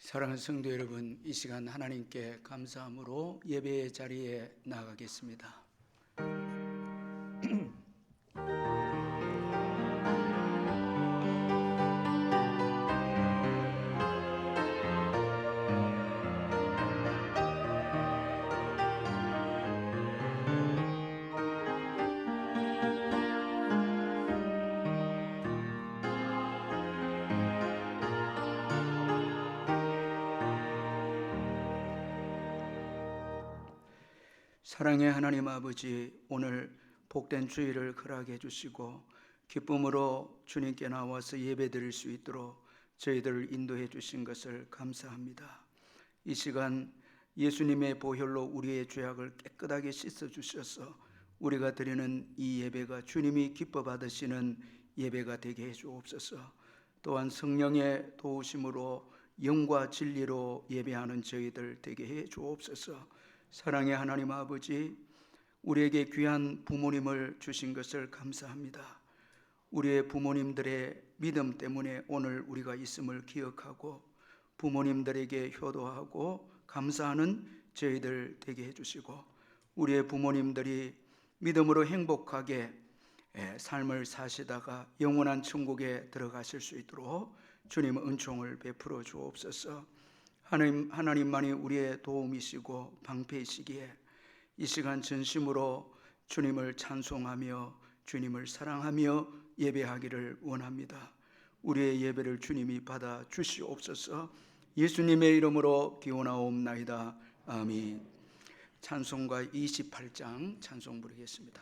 사랑하는 성도 여러분, 이 시간 하나님께 감사함으로 예배의 자리에 나가겠습니다. 사랑의 하나님 아버지, 오늘 복된 주일을 허락해 주시고 기쁨으로 주님께 나와서 예배드릴 수 있도록 저희들을 인도해 주신 것을 감사합니다. 이 시간 예수님의 보혈로 우리의 죄악을 깨끗하게 씻어 주셔서 우리가 드리는 이 예배가 주님이 기뻐 받으시는 예배가 되게 해 주옵소서. 또한 성령의 도우심으로 영과 진리로 예배하는 저희들 되게 해 주옵소서. 사랑의 하나님 아버지, 우리에게 귀한 부모님을 주신 것을 감사합니다. 우리의 부모님들의 믿음 때문에 오늘 우리가 있음을 기억하고 부모님들에게 효도하고 감사하는 저희들 되게 해주시고, 우리의 부모님들이 믿음으로 행복하게 삶을 사시다가 영원한 천국에 들어가실 수 있도록 주님 은총을 베풀어 주옵소서. 하나님만이 우리의 도움이시고 방패이시기에 이 시간 진심으로 주님을 찬송하며 주님을 사랑하며 예배하기를 원합니다. 우리의 예배를 주님이 받아 주시옵소서. 예수님의 이름으로 기원하옵나이다. 아멘. 찬송가 28장 찬송 부르겠습니다.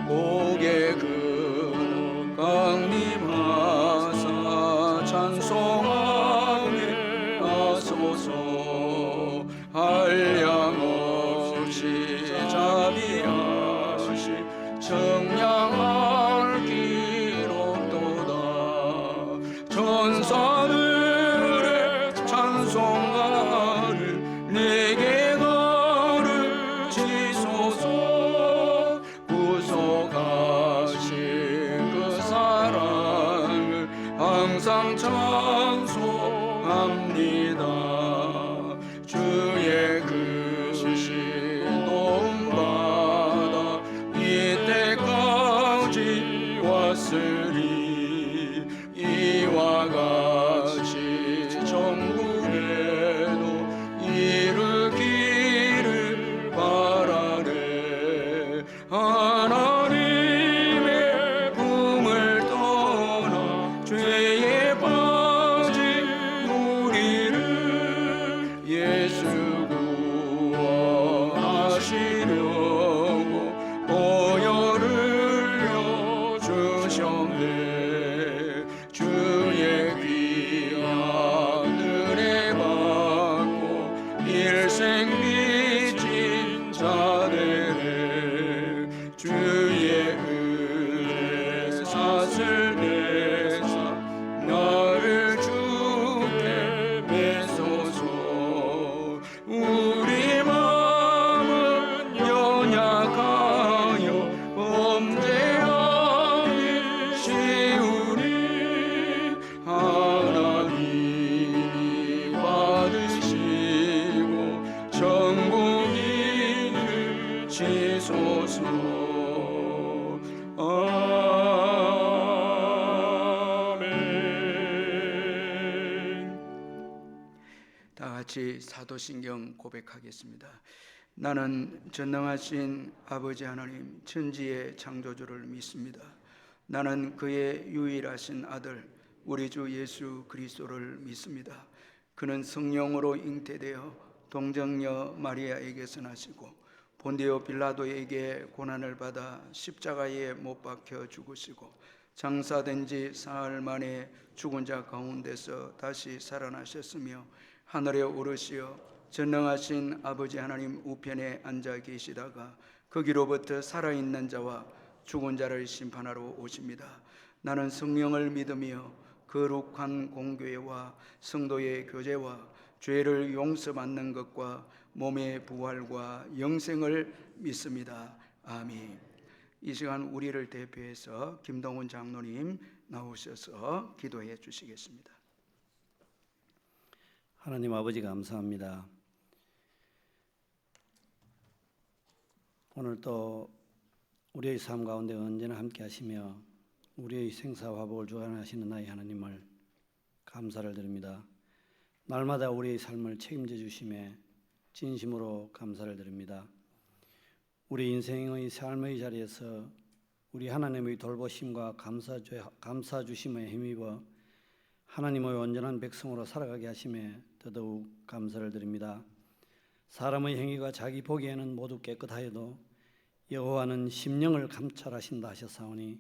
고개 강림하사 찬송하게 하소서. 한량없이 자비하시 청량할 기록도다. 천사들의 찬송가를 내게 가르치소서. 항상 찬송합니다. 주의 크신 도움받아 이때까지 왔으리. 이와 같이 천국에도 이르기를 바라네. 하나님의 품을 떠나 죄에 빠진 우리를 예수 구원하시려고 보혈을 흘려 주셨네. 주의 귀한 은혜 받고 일생 빚진 자들의 주의 은혜 샀을 내사 나를 주께 매소서. 우리 마음은 연약하여 범죄하기 쉬우니 하나님이 받으시고 천국 이르시소서. 다 같이 사도신경 고백하겠습니다. 나는 전능하신 아버지 하나님 천지의 창조주를 믿습니다. 나는 그의 유일하신 아들 우리 주 예수 그리스도를 믿습니다. 그는 성령으로 잉태되어 동정녀 마리아에게서 나시고 본디오 빌라도에게 고난을 받아 십자가에 못 박혀 죽으시고 장사된 지 사흘 만에 죽은 자 가운데서 다시 살아나셨으며 하늘에 오르시어 전능하신 아버지 하나님 우편에 앉아 계시다가 거기로부터 살아있는 자와 죽은 자를 심판하러 오십니다. 나는 성령을 믿으며 거룩한 공교회와 성도의 교제와 죄를 용서받는 것과 몸의 부활과 영생을 믿습니다. 아멘. 이 시간 우리를 대표해서 김동훈 장로님 나오셔서 기도해 주시겠습니다. 하나님 아버지 감사합니다. 오늘 또 우리의 삶 가운데 언제나 함께 하시며 우리의 생사화복을 주관하시는 나의 하나님을 감사를 드립니다. 날마다 우리의 삶을 책임져 주심에 진심으로 감사를 드립니다. 우리 인생의 삶의 자리에서 우리 하나님의 돌보심과 감사 주심에 힘입어 하나님의 온전한 백성으로 살아가게 하심에 더더욱 감사를 드립니다. 사람의 행위가 자기 보기에는 모두 깨끗하여도 여호와는 심령을 감찰하신다 하셨사오니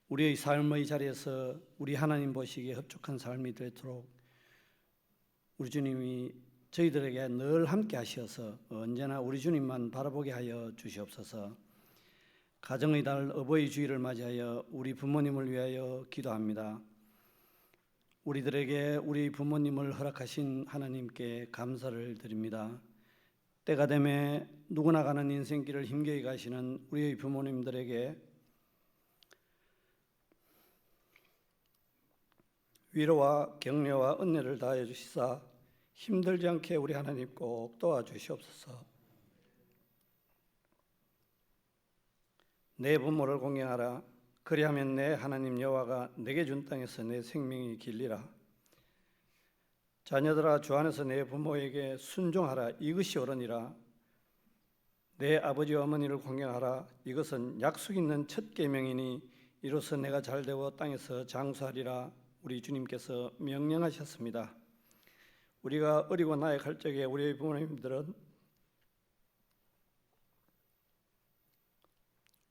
우리의 삶의 자리에서 우리 하나님 보시기에 흡족한 삶이 되도록 우리 주님이 저희들에게 늘 함께 하셔서 언제나 우리 주님만 바라보게 하여 주시옵소서. 가정의 달 어버이 주일을 맞이하여 우리 부모님을 위하여 기도합니다. 우리들에게 우리 부모님을 허락하신 하나님께 감사를 드립니다. 때가 되매 누구나 가는 인생길을 힘겨이 가시는 우리의 부모님들에게 위로와 격려와 은혜를 다하여 주시사 힘들지 않게 우리 하나님 꼭 도와주시옵소서. 내 부모를 공경하라. 그리하면 내 하나님 여호와가 내게 준 땅에서 내 생명이 길리라. 자녀들아 주 안에서 내 부모에게 순종하라. 이것이 옳으니라. 내 아버지 어머니를 공경하라. 이것은 약속 있는 첫 계명이니 이로써 내가 잘되고 땅에서 장수하리라. 우리 주님께서 명령하셨습니다. 우리가 어리고 나약할 적에 우리의 부모님들은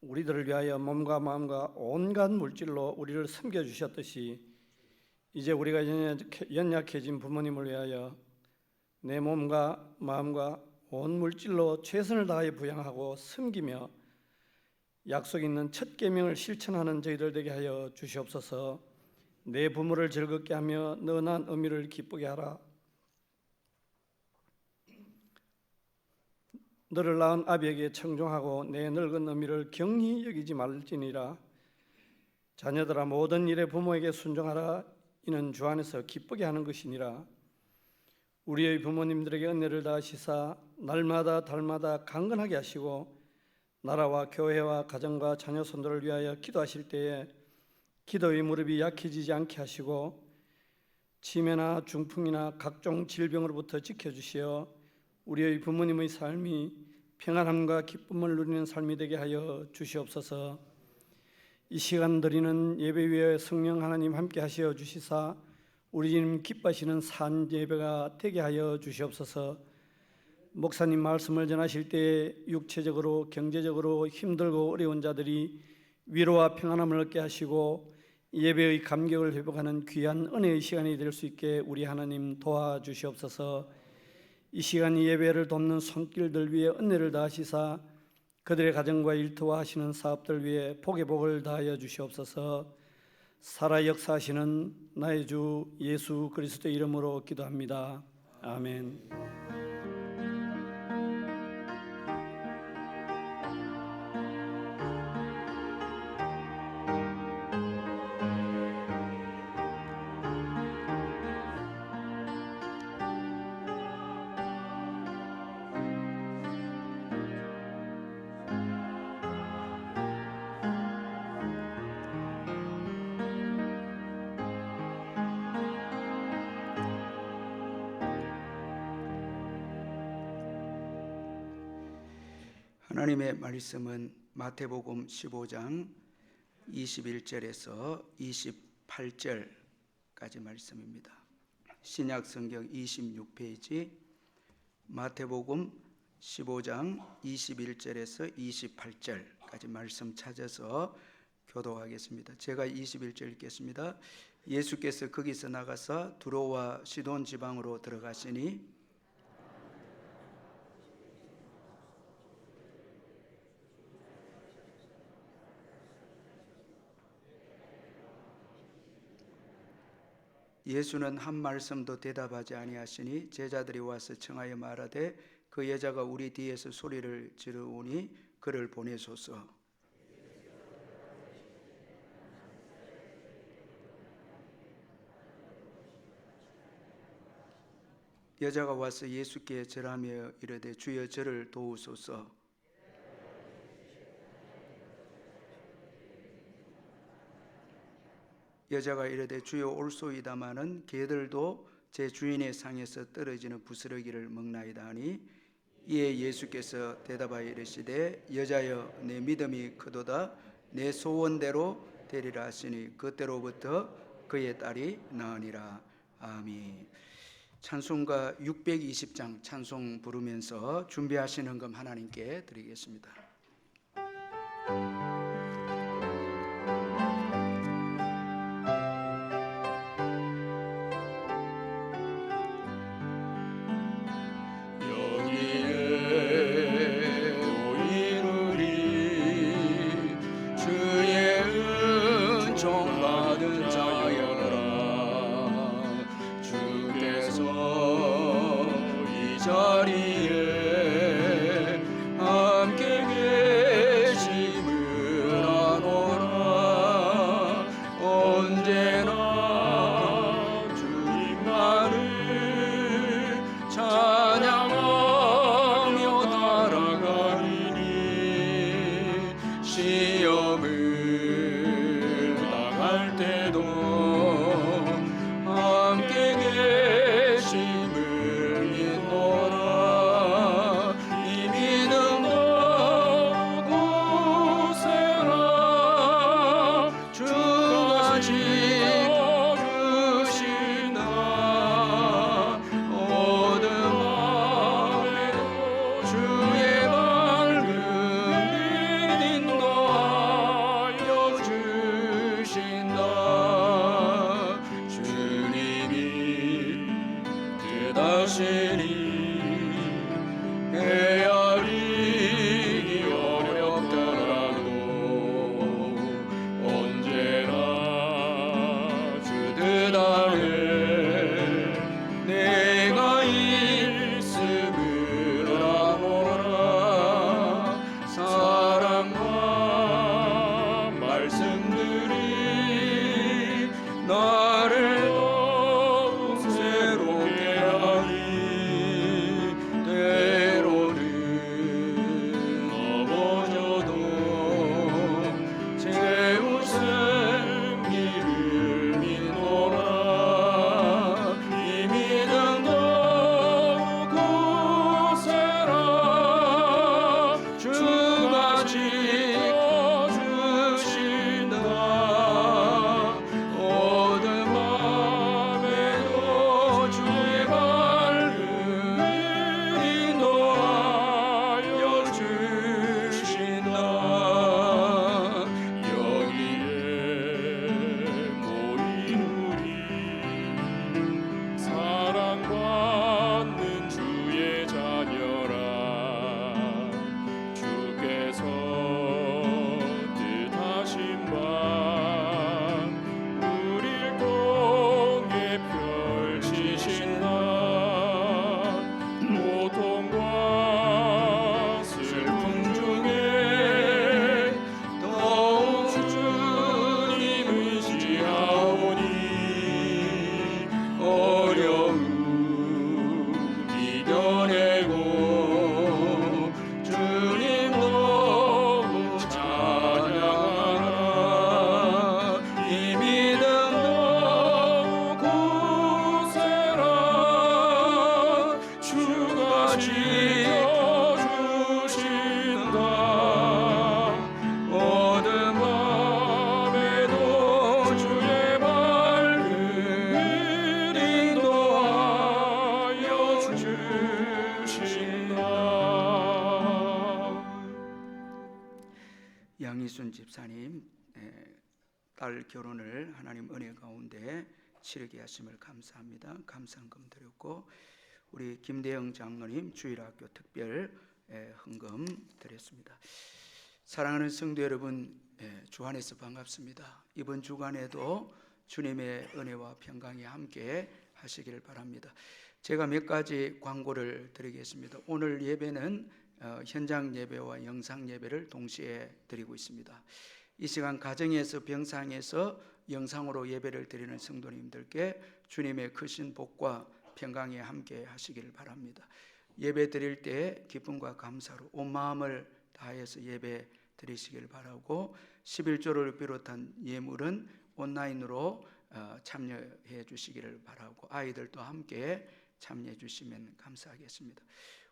우리들을 위하여 몸과 마음과 온갖 물질로 우리를 섬겨주셨듯이 이제 우리가 연약해진 부모님을 위하여 내 몸과 마음과 온 물질로 최선을 다하여 부양하고 섬기며 약속 있는 첫 계명을 실천하는 저희들 되게 하여 주시옵소서. 내 부모를 즐겁게 하며 너난 어미를 기쁘게 하라. 너를 낳은 아비에게 청종하고 내 늙은 어미를 경히 여기지 말지니라. 자녀들아 모든 일에 부모에게 순종하라. 이는 주 안에서 기쁘게 하는 것이니라. 우리의 부모님들에게 은혜를 다하시사 날마다 달마다 강건하게 하시고 나라와 교회와 가정과 자녀 손들을 위하여 기도하실 때에 기도의 무릎이 약해지지 않게 하시고 치매나 중풍이나 각종 질병으로부터 지켜주시어 우리의 부모님의 삶이 평안함과 기쁨을 누리는 삶이 되게 하여 주시옵소서. 이 시간 드리는 예배 위에 성령 하나님 함께 하시어 주시사 우리 주님 기뻐하시는 산 예배가 되게 하여 주시옵소서. 목사님 말씀을 전하실 때 육체적으로 경제적으로 힘들고 어려운 자들이 위로와 평안함을 얻게 하시고 예배의 감격을 회복하는 귀한 은혜의 시간이 될 수 있게 우리 하나님 도와주시옵소서. 이 시간 예배를 돕는 손길들 위에 은혜를 다하시사 그들의 가정과 일터와 하시는 사업들 위에 복의 복을 다하여 주시옵소서. 살아 역사하시는 나의 주 예수 그리스도의 이름으로 기도합니다. 아멘. 하나님의 말씀은 마태복음 15장 21절에서 28절까지 말씀입니다. 신약 성경 26페이지 마태복음 15장 21절에서 28절까지 말씀 찾아서 교도하겠습니다. 제가 21절 읽겠습니다. 예수께서 거기서 나가서 두로와 시돈 지방으로 들어가시니 예수는 한 말씀도 대답하지 아니하시니 제자들이 와서 청하여 말하되 그 여자가 우리 뒤에서 소리를 지르오니 그를 보내소서. 여자가 와서 예수께 절하며 이르되 주여 저를 도우소서. 여자가 이르되 주여 올소이다마는 개들도 제 주인의 상에서 떨어지는 부스러기를 먹나이다 하니 이에 예수께서 대답하여 이르시되 여자여 내 믿음이 크도다 내 소원대로 되리라 하시니 그때로부터 그의 딸이 나으니라. 아멘. 찬송가 620장 찬송 부르면서 준비하신 헌금 하나님께 드리겠습니다. 양희순 집사님 딸 결혼을 하나님 은혜 가운데 치르게 하심을 감사합니다. 감사헌금 드렸고 우리 김대영 장로님 주일학교 특별 헌금 드렸습니다. 사랑하는 성도 여러분, 주 안에서 반갑습니다. 이번 주간에도 주님의 은혜와 평강이 함께 하시기를 바랍니다. 제가 몇 가지 광고를 드리겠습니다. 오늘 예배는 현장 예배와 영상 예배를 동시에 드리고 있습니다. 이 시간 가정에서 병상에서 영상으로 예배를 드리는 성도님들께 주님의 크신 복과 평강이 함께 하시기를 바랍니다. 예배 드릴 때 기쁨과 감사로 온 마음을 다해서 예배 드리시길 바라고 11조를 비롯한 예물은 온라인으로 참여해 주시기를 바라고 아이들도 함께 참여해 주시면 감사하겠습니다.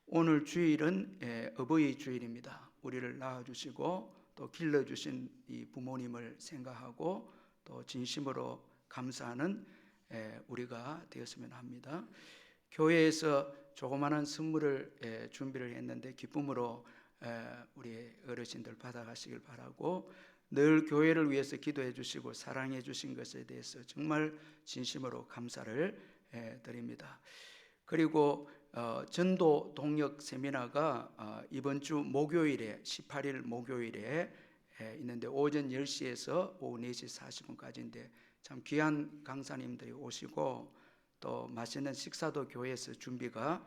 오늘 주일은 어버이 주일입니다. 우리를 낳아주시고 또 길러주신 이 부모님을 생각하고 또 진심으로 감사하는 우리가 되었으면 합니다. 교회에서 조그마한 선물을 준비를 했는데 기쁨으로 우리 어르신들 받아가시길 바라고 늘 교회를 위해서 기도해 주시고 사랑해 주신 것에 대해서 정말 진심으로 감사를 드립니다. 그리고 전도 동역 세미나가 이번 주 목요일에 18일 목요일에 있는데 오전 10시에서 오후 4시 40분까지인데 참 귀한 강사님들이 오시고 또 맛있는 식사도 교회에서 준비가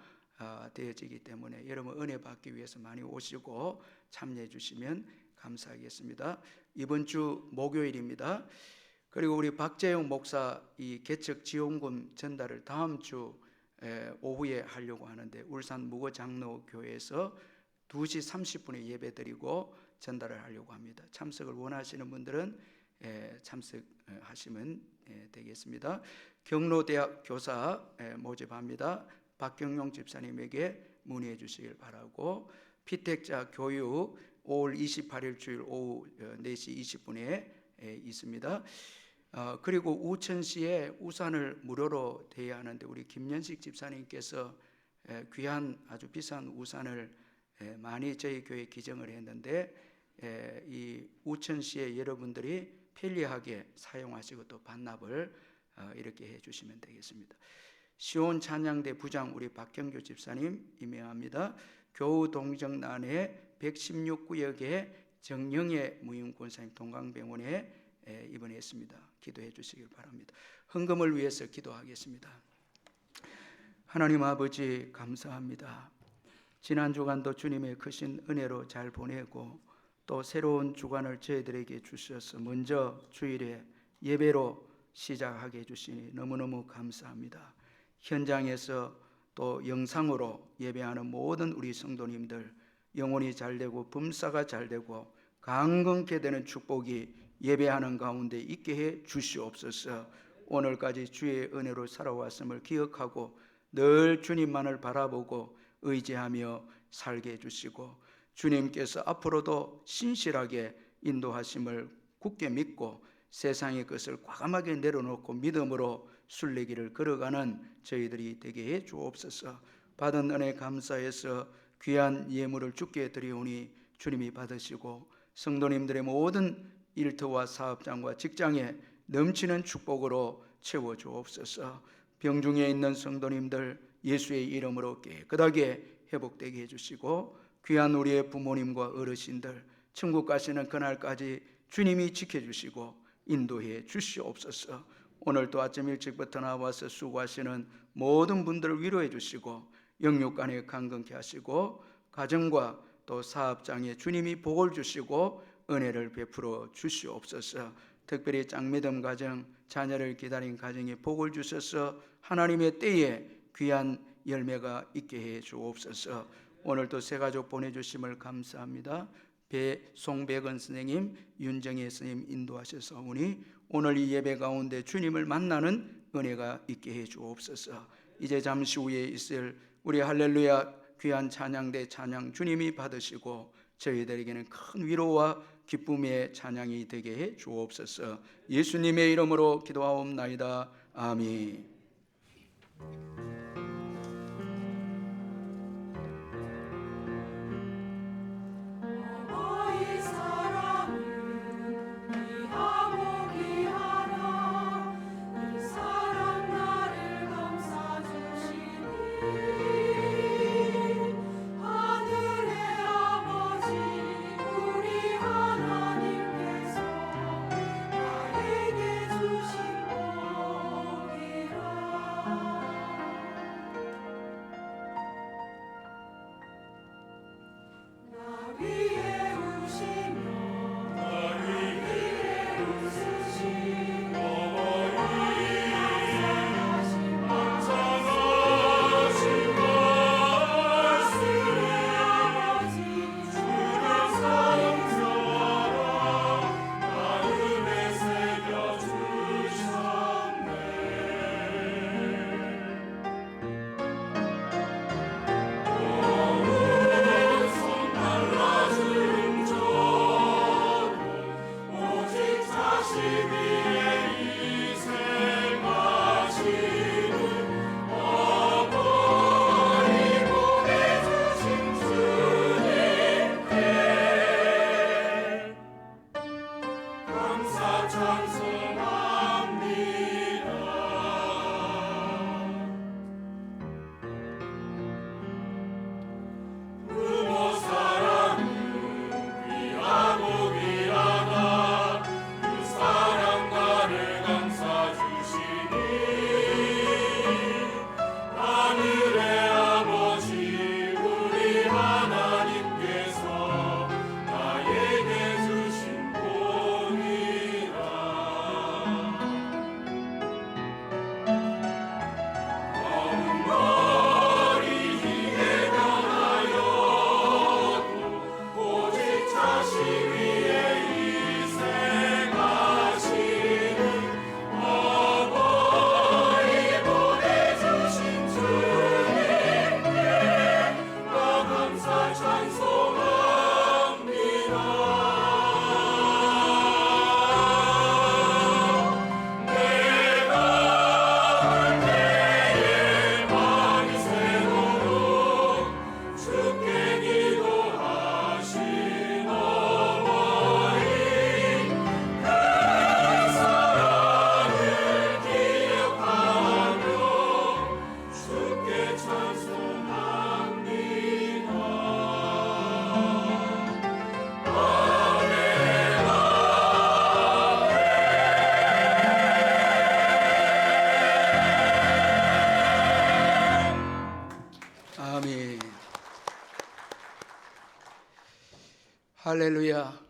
되어지기 때문에 여러분 은혜 받기 위해서 많이 오시고 참여해 주시면 감사하겠습니다. 이번 주 목요일입니다. 그리고 우리 박재용 목사 이 개척 지원금 전달을 다음 주 오후에 하려고 하는데 울산 무거장로교회에서 2시 30분에 예배드리고 전달을 하려고 합니다. 참석을 원하시는 분들은 참석하시면 되겠습니다. 경로대학 교사 모집합니다. 박경용 집사님에게 문의해 주시길 바라고 피택자 교육 5월 28일 주일 오후 4시 20분에 있습니다. 그리고 우천시에 우산을 무료로 대여하는데 우리 김연식 집사님께서 귀한 아주 비싼 우산을 많이 저희 교회에 기증을 했는데 이 우천시에 여러분들이 편리하게 사용하시고 또 반납을 이렇게 해주시면 되겠습니다. 시온 찬양대 부장 우리 박경규 집사님 임명합니다. 교우 동정난에 116구역에 정영애 무임권사님 동강병원에 입원했습니다. 기도해 주시길 바랍니다. 헌금을 위해서 기도하겠습니다. 하나님 아버지 감사합니다. 지난 주간도 주님의 크신 은혜로 잘 보내고 또 새로운 주간을 저희들에게 주셔서 먼저 주일에 예배로 시작하게 해주시니 너무너무 감사합니다. 현장에서 또 영상으로 예배하는 모든 우리 성도님들 영혼이 잘되고 범사가 잘되고 강건케 되는 축복이 예배하는 가운데 있게 해 주시옵소서. 오늘까지 주의 은혜로 살아왔음을 기억하고 늘 주님만을 바라보고 의지하며 살게 해주시고 주님께서 앞으로도 신실하게 인도하심을 굳게 믿고 세상의 것을 과감하게 내려놓고 믿음으로 순례길을 걸어가는 저희들이 되게 해 주옵소서. 받은 은혜 감사해서 귀한 예물을 주께 드리오니 주님이 받으시고 성도님들의 모든 일터와 사업장과 직장에 넘치는 축복으로 채워 주옵소서. 병중에 있는 성도님들 예수의 이름으로 깨끗하게 회복되게 해주시고 귀한 우리의 부모님과 어르신들 천국 가시는 그날까지 주님이 지켜주시고 인도해 주시옵소서. 오늘도 아침 일찍부터 나와서 수고하시는 모든 분들을 위로해 주시고 영육간에 강건케 하시고 가정과 또 사업장에 주님이 복을 주시고 은혜를 베풀어 주시옵소서. 특별히 짱믿음 가정, 자녀를 기다린 가정에 복을 주셔서 하나님의 때에 귀한 열매가 있게 해 주옵소서. 오늘도 새 가족 보내주심을 감사합니다. 송백은 선생님, 윤정혜 선생님 인도하셔서오니 오늘 이 예배 가운데 주님을 만나는 은혜가 있게 해 주옵소서. 이제 잠시 후에 있을 우리 할렐루야 귀한 찬양대 찬양 주님이 받으시고 저희들에게는 큰 위로와 기쁨의 찬양이 되게 해 주옵소서. 예수님의 이름으로 기도하옵나이다. 아멘. 할렐루야.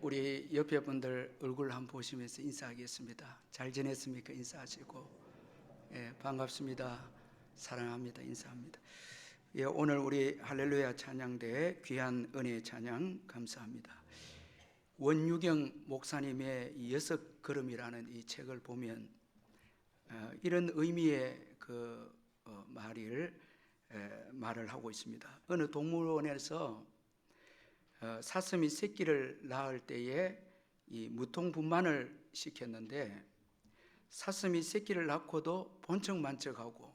우리 옆에 분들 얼굴 한번 보시면서 인사하겠습니다. 잘 지냈습니까? 인사하시고. 반갑습니다. 사랑합니다. 인사합니다. 오늘 우리 할렐루야 찬양대회 귀한 은혜 찬양 감사합니다. 원유경 목사님의 이 6걸음이라는 이 책을 보면 이런 의미의 말을 하고 있습니다. 어느 동물원에서 사슴이 새끼를 낳을 때에 이 무통분만을 시켰는데 사슴이 새끼를 낳고도 본척만척하고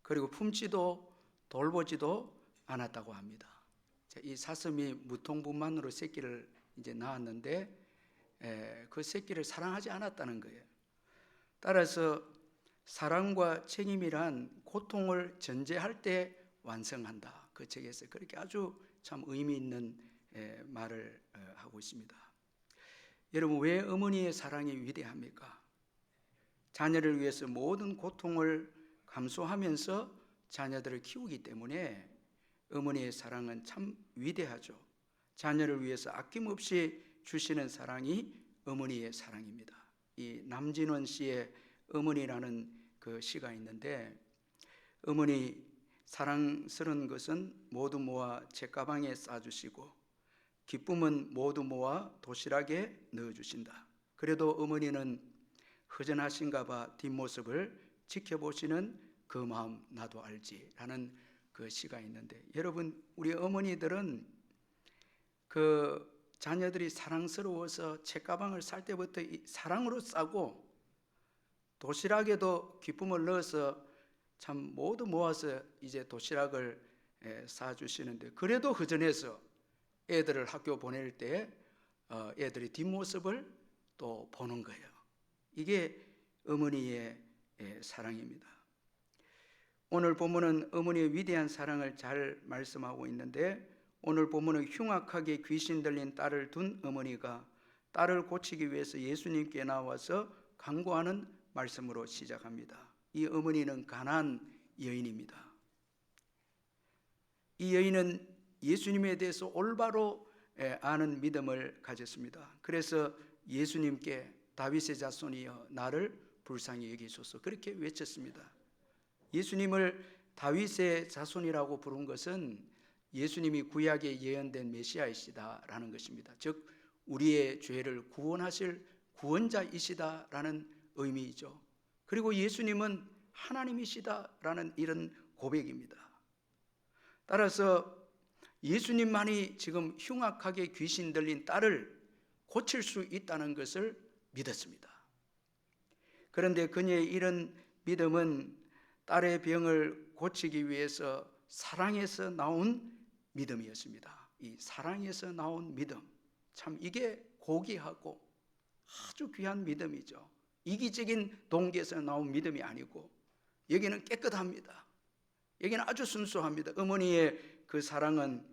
그리고 품지도 돌보지도 않았다고 합니다. 이 사슴이 무통분만으로 새끼를 이제 낳았는데 그 새끼를 사랑하지 않았다는 거예요. 따라서 사랑과 책임이란 고통을 전제할 때 완성한다. 그 책에서 그렇게 아주 참 의미 있는 말을 하고 있습니다. 여러분, 왜 어머니의 사랑이 위대합니까? 자녀를 위해서 모든 고통을 감수하면서 자녀들을 키우기 때문에 어머니의 사랑은 참 위대하죠. 자녀를 위해서 아낌없이 주시는 사랑이 어머니의 사랑입니다. 이 남진원 씨의 어머니라는 그 시가 있는데, 어머니 사랑스러운 것은 모두 모아 책가방에 싸주시고 기쁨은 모두 모아 도시락에 넣어주신다. 그래도 어머니는 허전하신가 봐 뒷모습을 지켜보시는 그 마음 나도 알지 라는 그 시가 있는데, 여러분, 우리 어머니들은 그 자녀들이 사랑스러워서 책가방을 쌀 때부터 사랑으로 싸고 도시락에도 기쁨을 넣어서 참 모두 모아서 이제 도시락을 싸주시는데, 그래도 허전해서 애들을 학교 보낼 때 애들의 뒷모습을 또 보는 거예요. 이게 어머니의 사랑입니다. 오늘 본문은 어머니의 위대한 사랑을 잘 말씀하고 있는데, 오늘 본문은 흉악하게 귀신 들린 딸을 둔 어머니가 딸을 고치기 위해서 예수님께 나와서 간구하는 말씀으로 시작합니다. 이 어머니는 가나안 여인입니다. 이 여인은 예수님에 대해서 올바로 아는 믿음을 가졌습니다. 그래서 예수님께 다윗의 자손이여 나를 불쌍히 여기소서 그렇게 외쳤습니다. 예수님을 다윗의 자손이라고 부른 것은 예수님이 구약에 예언된 메시아이시다라는 것입니다. 즉 우리의 죄를 구원하실 구원자이시다라는 의미이죠. 그리고 예수님은 하나님이시다라는 이런 고백입니다. 따라서 예수님만이 지금 흉악하게 귀신 들린 딸을 고칠 수 있다는 것을 믿었습니다. 그런데 그녀의 이런 믿음은 딸의 병을 고치기 위해서 사랑에서 나온 믿음이었습니다. 이 사랑에서 나온 믿음, 참 이게 고귀하고 아주 귀한 믿음이죠. 이기적인 동기에서 나온 믿음이 아니고 여기는 깨끗합니다. 여기는 아주 순수합니다. 어머니의 그 사랑은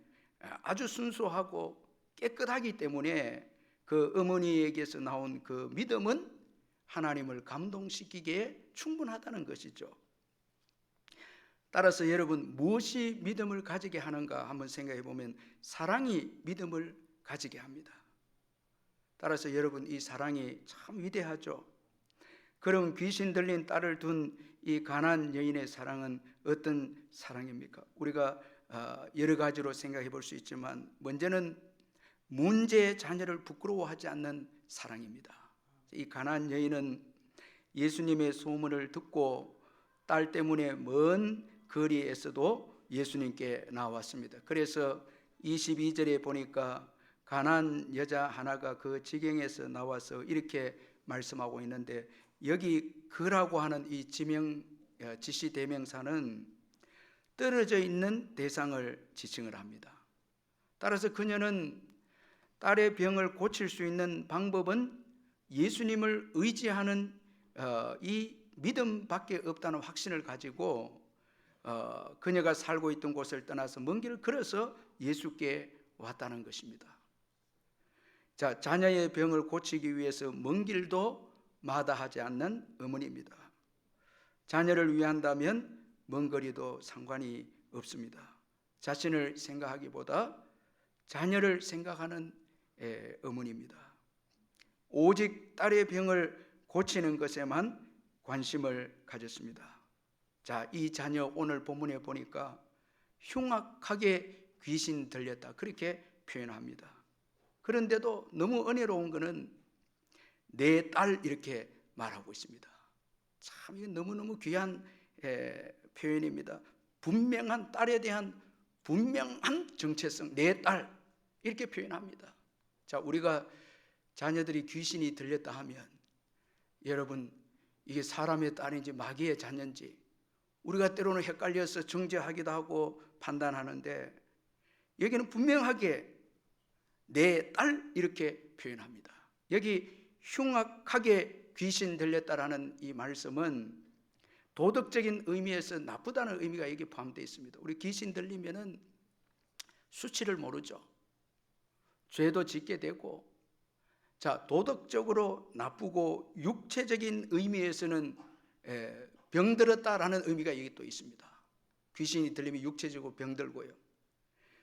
아주 순수하고 깨끗하기 때문에 그 어머니에게서 나온 그 믿음은 하나님을 감동시키기에 충분하다는 것이죠. 따라서 여러분, 무엇이 믿음을 가지게 하는가 한번 생각해 보면 사랑이 믿음을 가지게 합니다. 따라서 여러분, 이 사랑이 참 위대하죠. 그럼 귀신 들린 딸을 둔 이 가나안 여인의 사랑은 어떤 사랑입니까? 우리가 여러 가지로 생각해 볼 수 있지만 먼저는 문제의 자녀를 부끄러워하지 않는 사랑입니다. 이 가나안 여인은 예수님의 소문을 듣고 딸 때문에 먼 거리에서도 예수님께 나왔습니다. 그래서 22절에 보니까 가나안 여자 하나가 그 지경에서 나와서 이렇게 말씀하고 있는데, 여기 그라고 하는 이 지시 대명사는 떨어져 있는 대상을 지칭을 합니다. 따라서 그녀는 딸의 병을 고칠 수 있는 방법은 예수님을 의지하는 이 믿음밖에 없다는 확신을 가지고 그녀가 살고 있던 곳을 떠나서 먼 길을 걸어서 예수께 왔다는 것입니다. 자, 자녀의 병을 고치기 위해서 먼 길도 마다하지 않는 어머니입니다. 자녀를 위한다면 먼 거리도 상관이 없습니다. 자신을 생각하기보다 자녀를 생각하는 어머니입니다. 오직 딸의 병을 고치는 것에만 관심을 가졌습니다. 자, 이 자녀 오늘 본문에 보니까 흉악하게 귀신 들렸다 그렇게 표현합니다. 그런데도 너무 은혜로운 것은 내 딸 이렇게 말하고 있습니다. 참 이건 너무너무 귀한 표현입니다. 분명한 딸에 대한 분명한 정체성, 내 딸 이렇게 표현합니다. 자, 우리가 자녀들이 귀신이 들렸다 하면 여러분 이게 사람의 딸인지 마귀의 자녀인지 우리가 때로는 헷갈려서 정죄하기도 하고 판단하는데 여기는 분명하게 내 딸 이렇게 표현합니다. 여기 흉악하게 귀신 들렸다라는 이 말씀은 도덕적인 의미에서 나쁘다는 의미가 여기 포함되어 있습니다. 우리 귀신 들리면은 수치를 모르죠. 죄도 짓게 되고, 자, 도덕적으로 나쁘고 육체적인 의미에서는 병들었다라는 의미가 여기 또 있습니다. 귀신이 들리면 육체적으로 병들고요.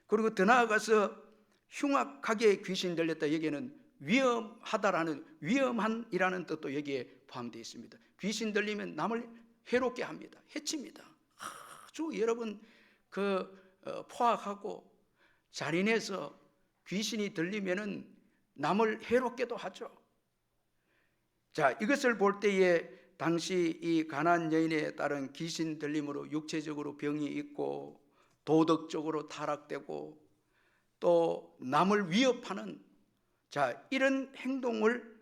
그리고 더 나아가서 흉악하게 귀신 들렸다, 여기에는 위험하다라는, 위험한이라는 뜻도 여기에 포함되어 있습니다. 귀신 들리면 남을 해롭게 합니다. 해칩니다. 아주 여러분 포악하고 잔인해서 귀신이 들리면은 남을 해롭게도 하죠. 자, 이것을 볼 때에 당시 이 가나안 여인에 따른 귀신 들림으로 육체적으로 병이 있고 도덕적으로 타락되고 또 남을 위협하는, 자, 이런 행동을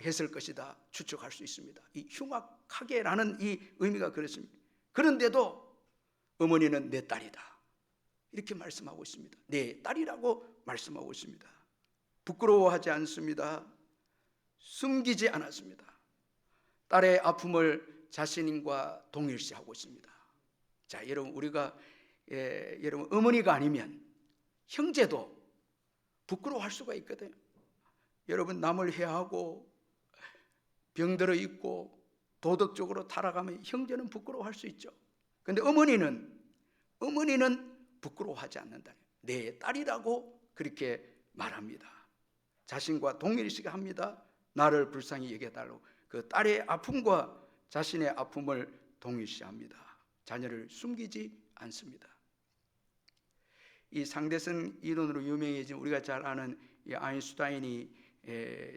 했을 것이다 추측할 수 있습니다. 이 흉악하게라는 이 의미가 그렇습니다. 그런데도 어머니는 내 딸이다 이렇게 말씀하고 있습니다. 내 딸이라고 말씀하고 있습니다. 부끄러워하지 않습니다. 숨기지 않았습니다. 딸의 아픔을 자신과 동일시하고 있습니다. 자, 여러분 우리가 여러분 어머니가 아니면 형제도 부끄러워할 수가 있거든요. 여러분 남을 해하고 병들어 있고 도덕적으로 타락하면 형제는 부끄러워할 수 있죠. 그런데 어머니는 부끄러워하지 않는다. 내 딸이라고 그렇게 말합니다. 자신과 동일시게 합니다. 나를 불쌍히 여겨달라고. 그 딸의 아픔과 자신의 아픔을 동일시합니다. 자녀를 숨기지 않습니다. 이 상대성 이론으로 유명해진 우리가 잘 아는 이 아인슈타인이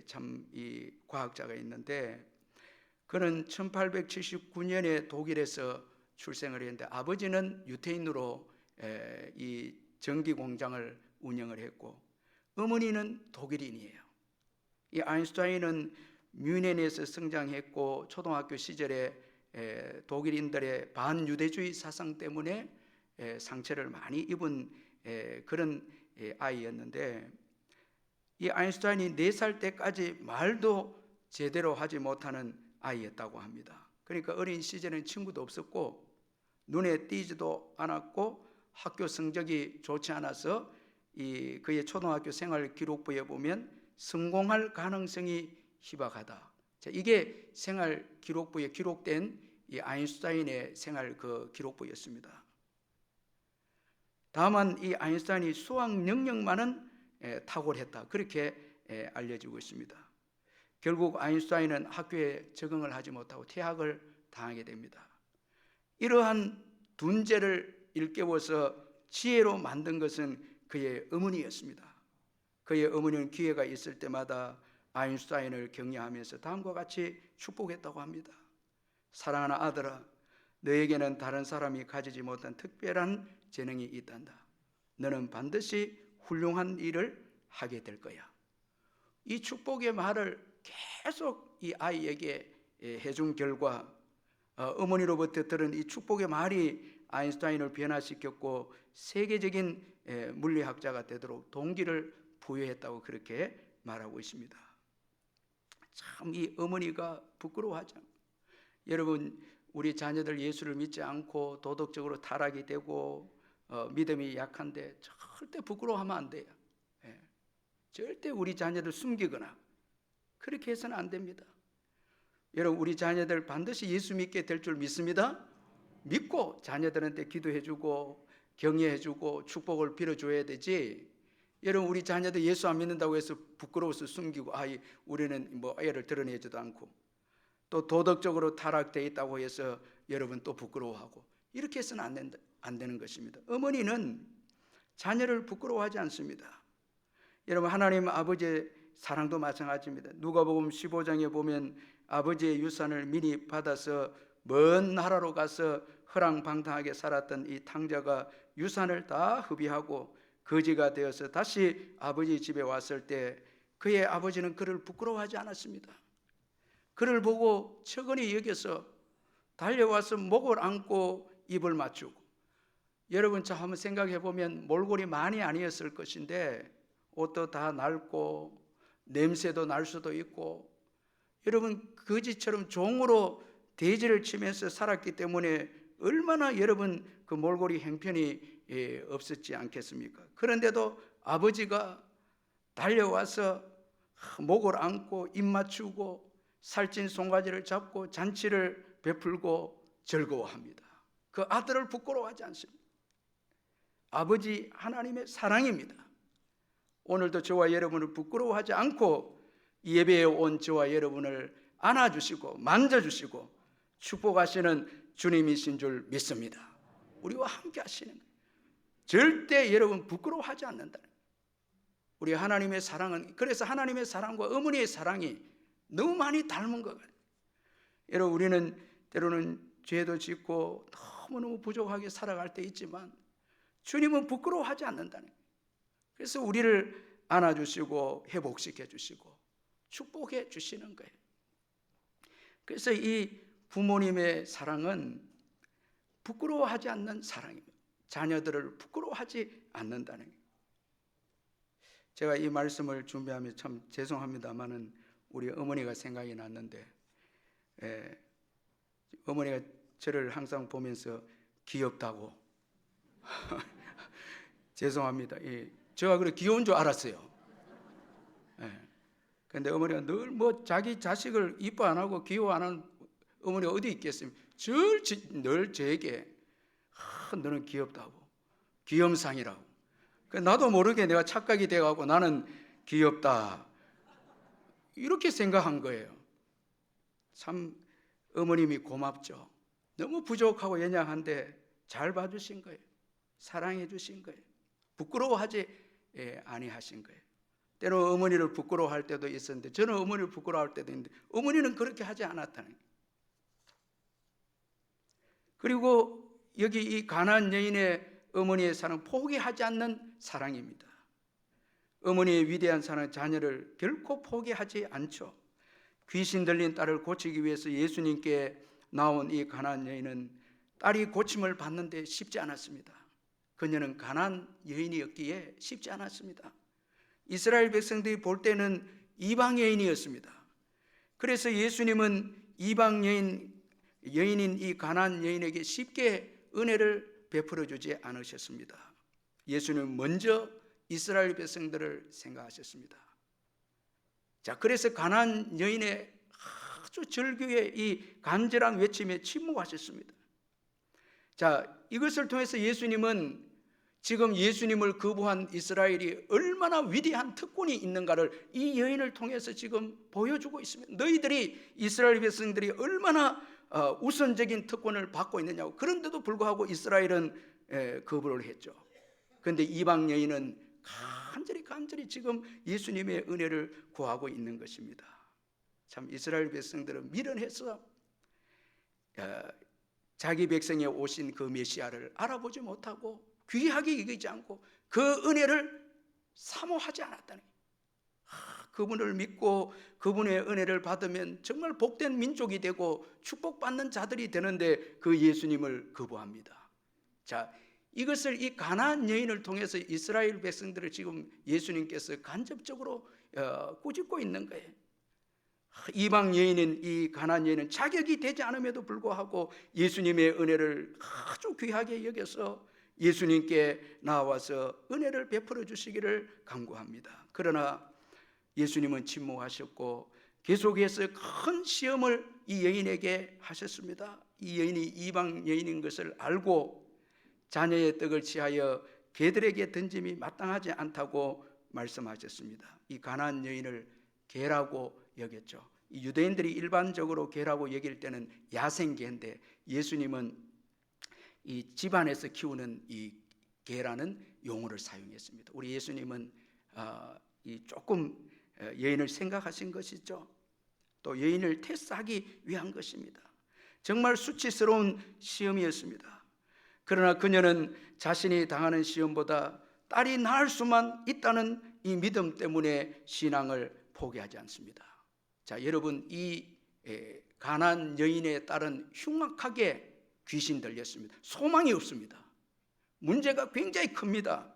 참 이 과학자가 있는데, 그는 1879년에 독일에서 출생을 했는데 아버지는 유태인으로 이 전기 공장을 운영을 했고 어머니는 독일인이에요. 이 아인슈타인은 뮌헨에서 성장했고 초등학교 시절에 독일인들의 반유대주의 사상 때문에 상처를 많이 입은 그런 아이였는데, 이 아인슈타인이 4살 때까지 말도 제대로 하지 못하는 아이였다고 합니다. 그러니까 어린 시절에는 친구도 없었고 눈에 띄지도 않았고 학교 성적이 좋지 않아서 그의 초등학교 생활 기록부에 보면 성공할 가능성이 희박하다. 자, 이게 생활 기록부에 기록된 이 아인슈타인의 생활 기록부였습니다. 다만 이 아인슈타인이 수학 능력만은 탁월했다 그렇게 알려지고 있습니다. 결국 아인슈타인은 학교에 적응을 하지 못하고 퇴학을 당하게 됩니다. 이러한 둔재를 일깨워서 지혜로 만든 것은 그의 어머니였습니다. 그의 어머니는 기회가 있을 때마다 아인슈타인을 격려하면서 다음과 같이 축복했다고 합니다. 사랑하는 아들아, 너에게는 다른 사람이 가지지 못한 특별한 재능이 있단다. 너는 반드시 훌륭한 일을 하게 될 거야. 이 축복의 말을 계속 이 아이에게 해준 결과 어머니로부터 들은 이 축복의 말이 아인슈타인을 변화시켰고 세계적인 물리학자가 되도록 동기를 부여했다고 그렇게 말하고 있습니다. 참 이 어머니가 부끄러워하죠. 여러분 우리 자녀들 예수를 믿지 않고 도덕적으로 타락이 되고 믿음이 약한데 절대 부끄러워하면 안 돼요. 절대 우리 자녀들 숨기거나 그렇게 해서는 안 됩니다. 여러분 우리 자녀들 반드시 예수 믿게 될 줄 믿습니다. 믿고 자녀들한테 기도해주고 격려해주고 축복을 빌어줘야 되지, 여러분, 우리 자녀들 예수 안 믿는다고 해서 부끄러워서 숨기고 우리는 뭐 애를 드러내지도 않고, 또 도덕적으로 타락되어 있다고 해서 여러분 또 부끄러워하고, 이렇게 해서는 안 되는 것입니다. 어머니는 자녀를 부끄러워하지 않습니다. 여러분, 하나님 아버지의 사랑도 마찬가지입니다. 누가복음 15장에 보면 아버지의 유산을 미리 받아서 먼 나라로 가서 허랑방탕하게 살았던 이 탕자가 유산을 다 흡입하고 거지가 되어서 다시 아버지 집에 왔을 때 그의 아버지는 그를 부끄러워하지 않았습니다. 그를 보고 측은히 여겨서 달려와서 목을 안고 입을 맞추고, 여러분 저 한번 생각해 보면 몰골이 많이 아니었을 것인데 옷도 다 낡고 냄새도 날 수도 있고, 여러분 거지처럼 종으로 대지를 치면서 살았기 때문에 얼마나 여러분 그 몰골이 형편이 없었지 않겠습니까? 그런데도 아버지가 달려와서 목을 안고 입 맞추고 살찐 송아지를 잡고 잔치를 베풀고 즐거워합니다. 그 아들을 부끄러워하지 않습니다. 아버지 하나님의 사랑입니다. 오늘도 저와 여러분을 부끄러워하지 않고 예배에 온 저와 여러분을 안아주시고 만져주시고 축복하시는 주님이신 줄 믿습니다. 우리와 함께 하시는 거예요. 절대 여러분 부끄러워하지 않는다. 우리 하나님의 사랑은, 그래서 하나님의 사랑과 어머니의 사랑이 너무 많이 닮은 것 같아요. 여러분, 우리는 때로는 죄도 짓고 너무너무 부족하게 살아갈 때 있지만 주님은 부끄러워하지 않는다는 거예요. 그래서 우리를 안아주시고 회복시켜 주시고 축복해 주시는 거예요. 그래서 이 부모님의 사랑은 부끄러워하지 않는 사랑입니다. 자녀들을 부끄러워하지 않는다는 거예요. 제가 이 말씀을 준비하며 참 죄송합니다마는 우리 어머니가 생각이 났는데, 어머니가 저를 항상 보면서 귀엽다고 죄송합니다. 제가 그래 귀여운 줄 알았어요. 그런데 어머니가 늘 뭐 자기 자식을 이뻐 안 하고 귀여워 안 하는 어머니가 어디 있겠습니까? 늘 저에게 너는 귀엽다고, 귀염상이라고. 나도 모르게 내가 착각이 돼가고 나는 귀엽다 이렇게 생각한 거예요. 참 어머님이 고맙죠. 너무 부족하고 연약한데 잘 봐주신 거예요. 사랑해 주신 거예요. 부끄러워하지 아니하신 거예요. 때로 어머니를 부끄러워할 때도 있었는데, 저는 어머니를 부끄러워할 때도 있는데 어머니는 그렇게 하지 않았다는 거예요. 그리고 여기 이 가나안 여인의 어머니의 사랑, 포기하지 않는 사랑입니다. 어머니의 위대한 사랑, 자녀를 결코 포기하지 않죠. 귀신 들린 딸을 고치기 위해서 예수님께 나온 이 가나안 여인은 딸이 고침을 받는데 쉽지 않았습니다. 그녀는 가나안 여인이었기에 쉽지 않았습니다. 이스라엘 백성들이 볼 때는 이방 여인이었습니다. 그래서 예수님은 이방 여인인 이 가나안 여인에게 쉽게 은혜를 베풀어 주지 않으셨습니다. 예수님은 먼저 이스라엘 백성들을 생각하셨습니다. 자, 그래서 가나안 여인의 아주 절규의 이 간절한 외침에 침묵하셨습니다. 자, 이것을 통해서 예수님은 지금 예수님을 거부한 이스라엘이 얼마나 위대한 특권이 있는가를 이 여인을 통해서 지금 보여주고 있습니다. 너희들이, 이스라엘 백성들이 얼마나 우선적인 특권을 받고 있느냐고. 그런데도 불구하고 이스라엘은 거부를 했죠. 그런데 이방 여인은 간절히 지금 예수님의 은혜를 구하고 있는 것입니다. 참 이스라엘 백성들은 미련해서 자기 백성에 오신 그 메시아를 알아보지 못하고 귀하게 여기지 않고 그 은혜를 사모하지 않았다는 거예요. 그분을 믿고 그분의 은혜를 받으면 정말 복된 민족이 되고 축복받는 자들이 되는데 그 예수님을 거부합니다. 자, 이것을 이 가나안 여인을 통해서 이스라엘 백성들을 지금 예수님께서 간접적으로 꾸짖고 있는 거예요. 이방 여인인 이 가나안 여인은 자격이 되지 않음에도 불구하고 예수님의 은혜를 아주 귀하게 여겨서 예수님께 나와서 은혜를 베풀어 주시기를 간구합니다. 그러나 예수님은 침묵하셨고 계속해서 큰 시험을 이 여인에게 하셨습니다. 이 여인이 이방 여인인 것을 알고 자녀의 떡을 취하여 개들에게 던짐이 마땅하지 않다고 말씀하셨습니다. 이 가나안 여인을 개라고 여겼죠. 이 유대인들이 일반적으로 개라고 여길 때는 야생개인데 예수님은 이 집안에서 키우는 이 개라는 용어를 사용했습니다. 우리 예수님은 이 조금 여인을 생각하신 것이죠. 또 여인을 테스트하기 위한 것입니다. 정말 수치스러운 시험이었습니다. 그러나 그녀는 자신이 당하는 시험보다 딸이 나을 수만 있다는 이 믿음 때문에 신앙을 포기하지 않습니다. 자, 여러분, 이 가나안 여인의 딸은 흉악하게 귀신 들렸습니다. 소망이 없습니다. 문제가 굉장히 큽니다.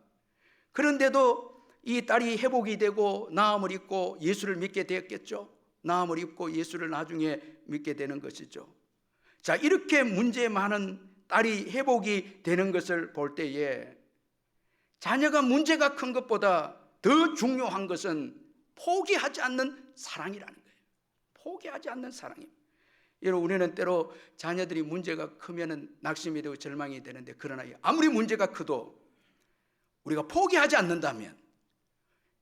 그런데도 이 딸이 회복이 되고 나음을 입고 예수를 믿게 되었겠죠. 나음을 입고 예수를 나중에 믿게 되는 것이죠. 자, 이렇게 문제 많은 딸이 회복이 되는 것을 볼 때에 자녀가 문제가 큰 것보다 더 중요한 것은 포기하지 않는 사랑이라는 거예요. 포기하지 않는 사랑입니다. 여러분, 우리는 때로 자녀들이 문제가 크면 낙심이 되고 절망이 되는데, 그러나 아무리 문제가 커도 우리가 포기하지 않는다면,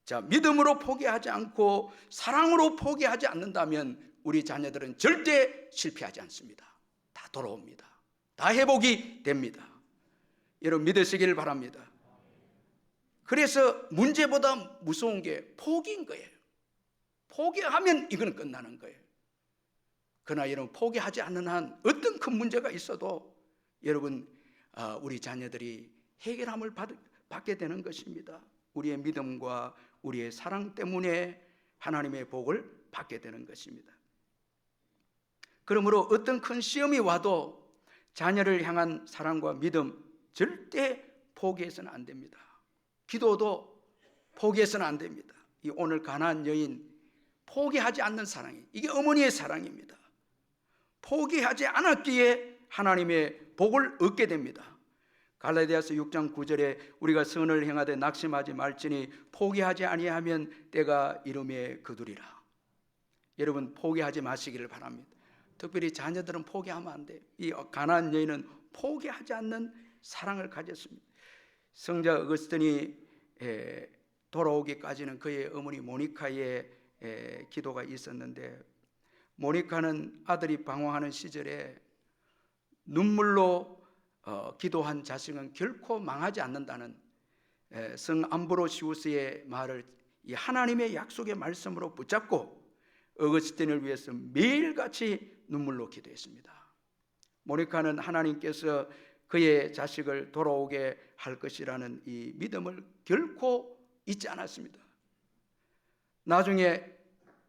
자, 믿음으로 포기하지 않고 사랑으로 포기하지 않는다면 우리 자녀들은 절대 실패하지 않습니다. 다 돌아옵니다. 다 회복이 됩니다. 여러분, 믿으시길 바랍니다. 그래서 문제보다 무서운 게 포기인 거예요. 포기하면 이거는 끝나는 거예요. 그러나 여러분, 포기하지 않는 한 어떤 큰 문제가 있어도 여러분, 우리 자녀들이 해결함을 받게 되는 것입니다. 우리의 믿음과 우리의 사랑 때문에 하나님의 복을 받게 되는 것입니다. 그러므로 어떤 큰 시험이 와도 자녀를 향한 사랑과 믿음 절대 포기해서는 안 됩니다. 기도도 포기해서는 안 됩니다. 이 오늘 가나안 여인, 포기하지 않는 사랑이, 이게 어머니의 사랑입니다. 포기하지 않았기에 하나님의 복을 얻게 됩니다. 갈라디아서 6장 9절에 우리가 선을 행하되 낙심하지 말지니 포기하지 아니하면 때가 이름에 거두리라. 여러분, 포기하지 마시기를 바랍니다. 특별히 자녀들은 포기하면 안 돼요. 이 가나안 여인은 포기하지 않는 사랑을 가졌습니다. 성자 어거스틴이 돌아오기까지는 그의 어머니 모니카의 기도가 있었는데, 모니카는 아들이 방황하는 시절에 눈물로 기도한 자식은 결코 망하지 않는다는 성 암브로시우스의 말을 이 하나님의 약속의 말씀으로 붙잡고 어거스틴을 위해서 매일같이 눈물로 기도했습니다. 모니카는 하나님께서 그의 자식을 돌아오게 할 것이라는 이 믿음을 결코 잊지 않았습니다. 나중에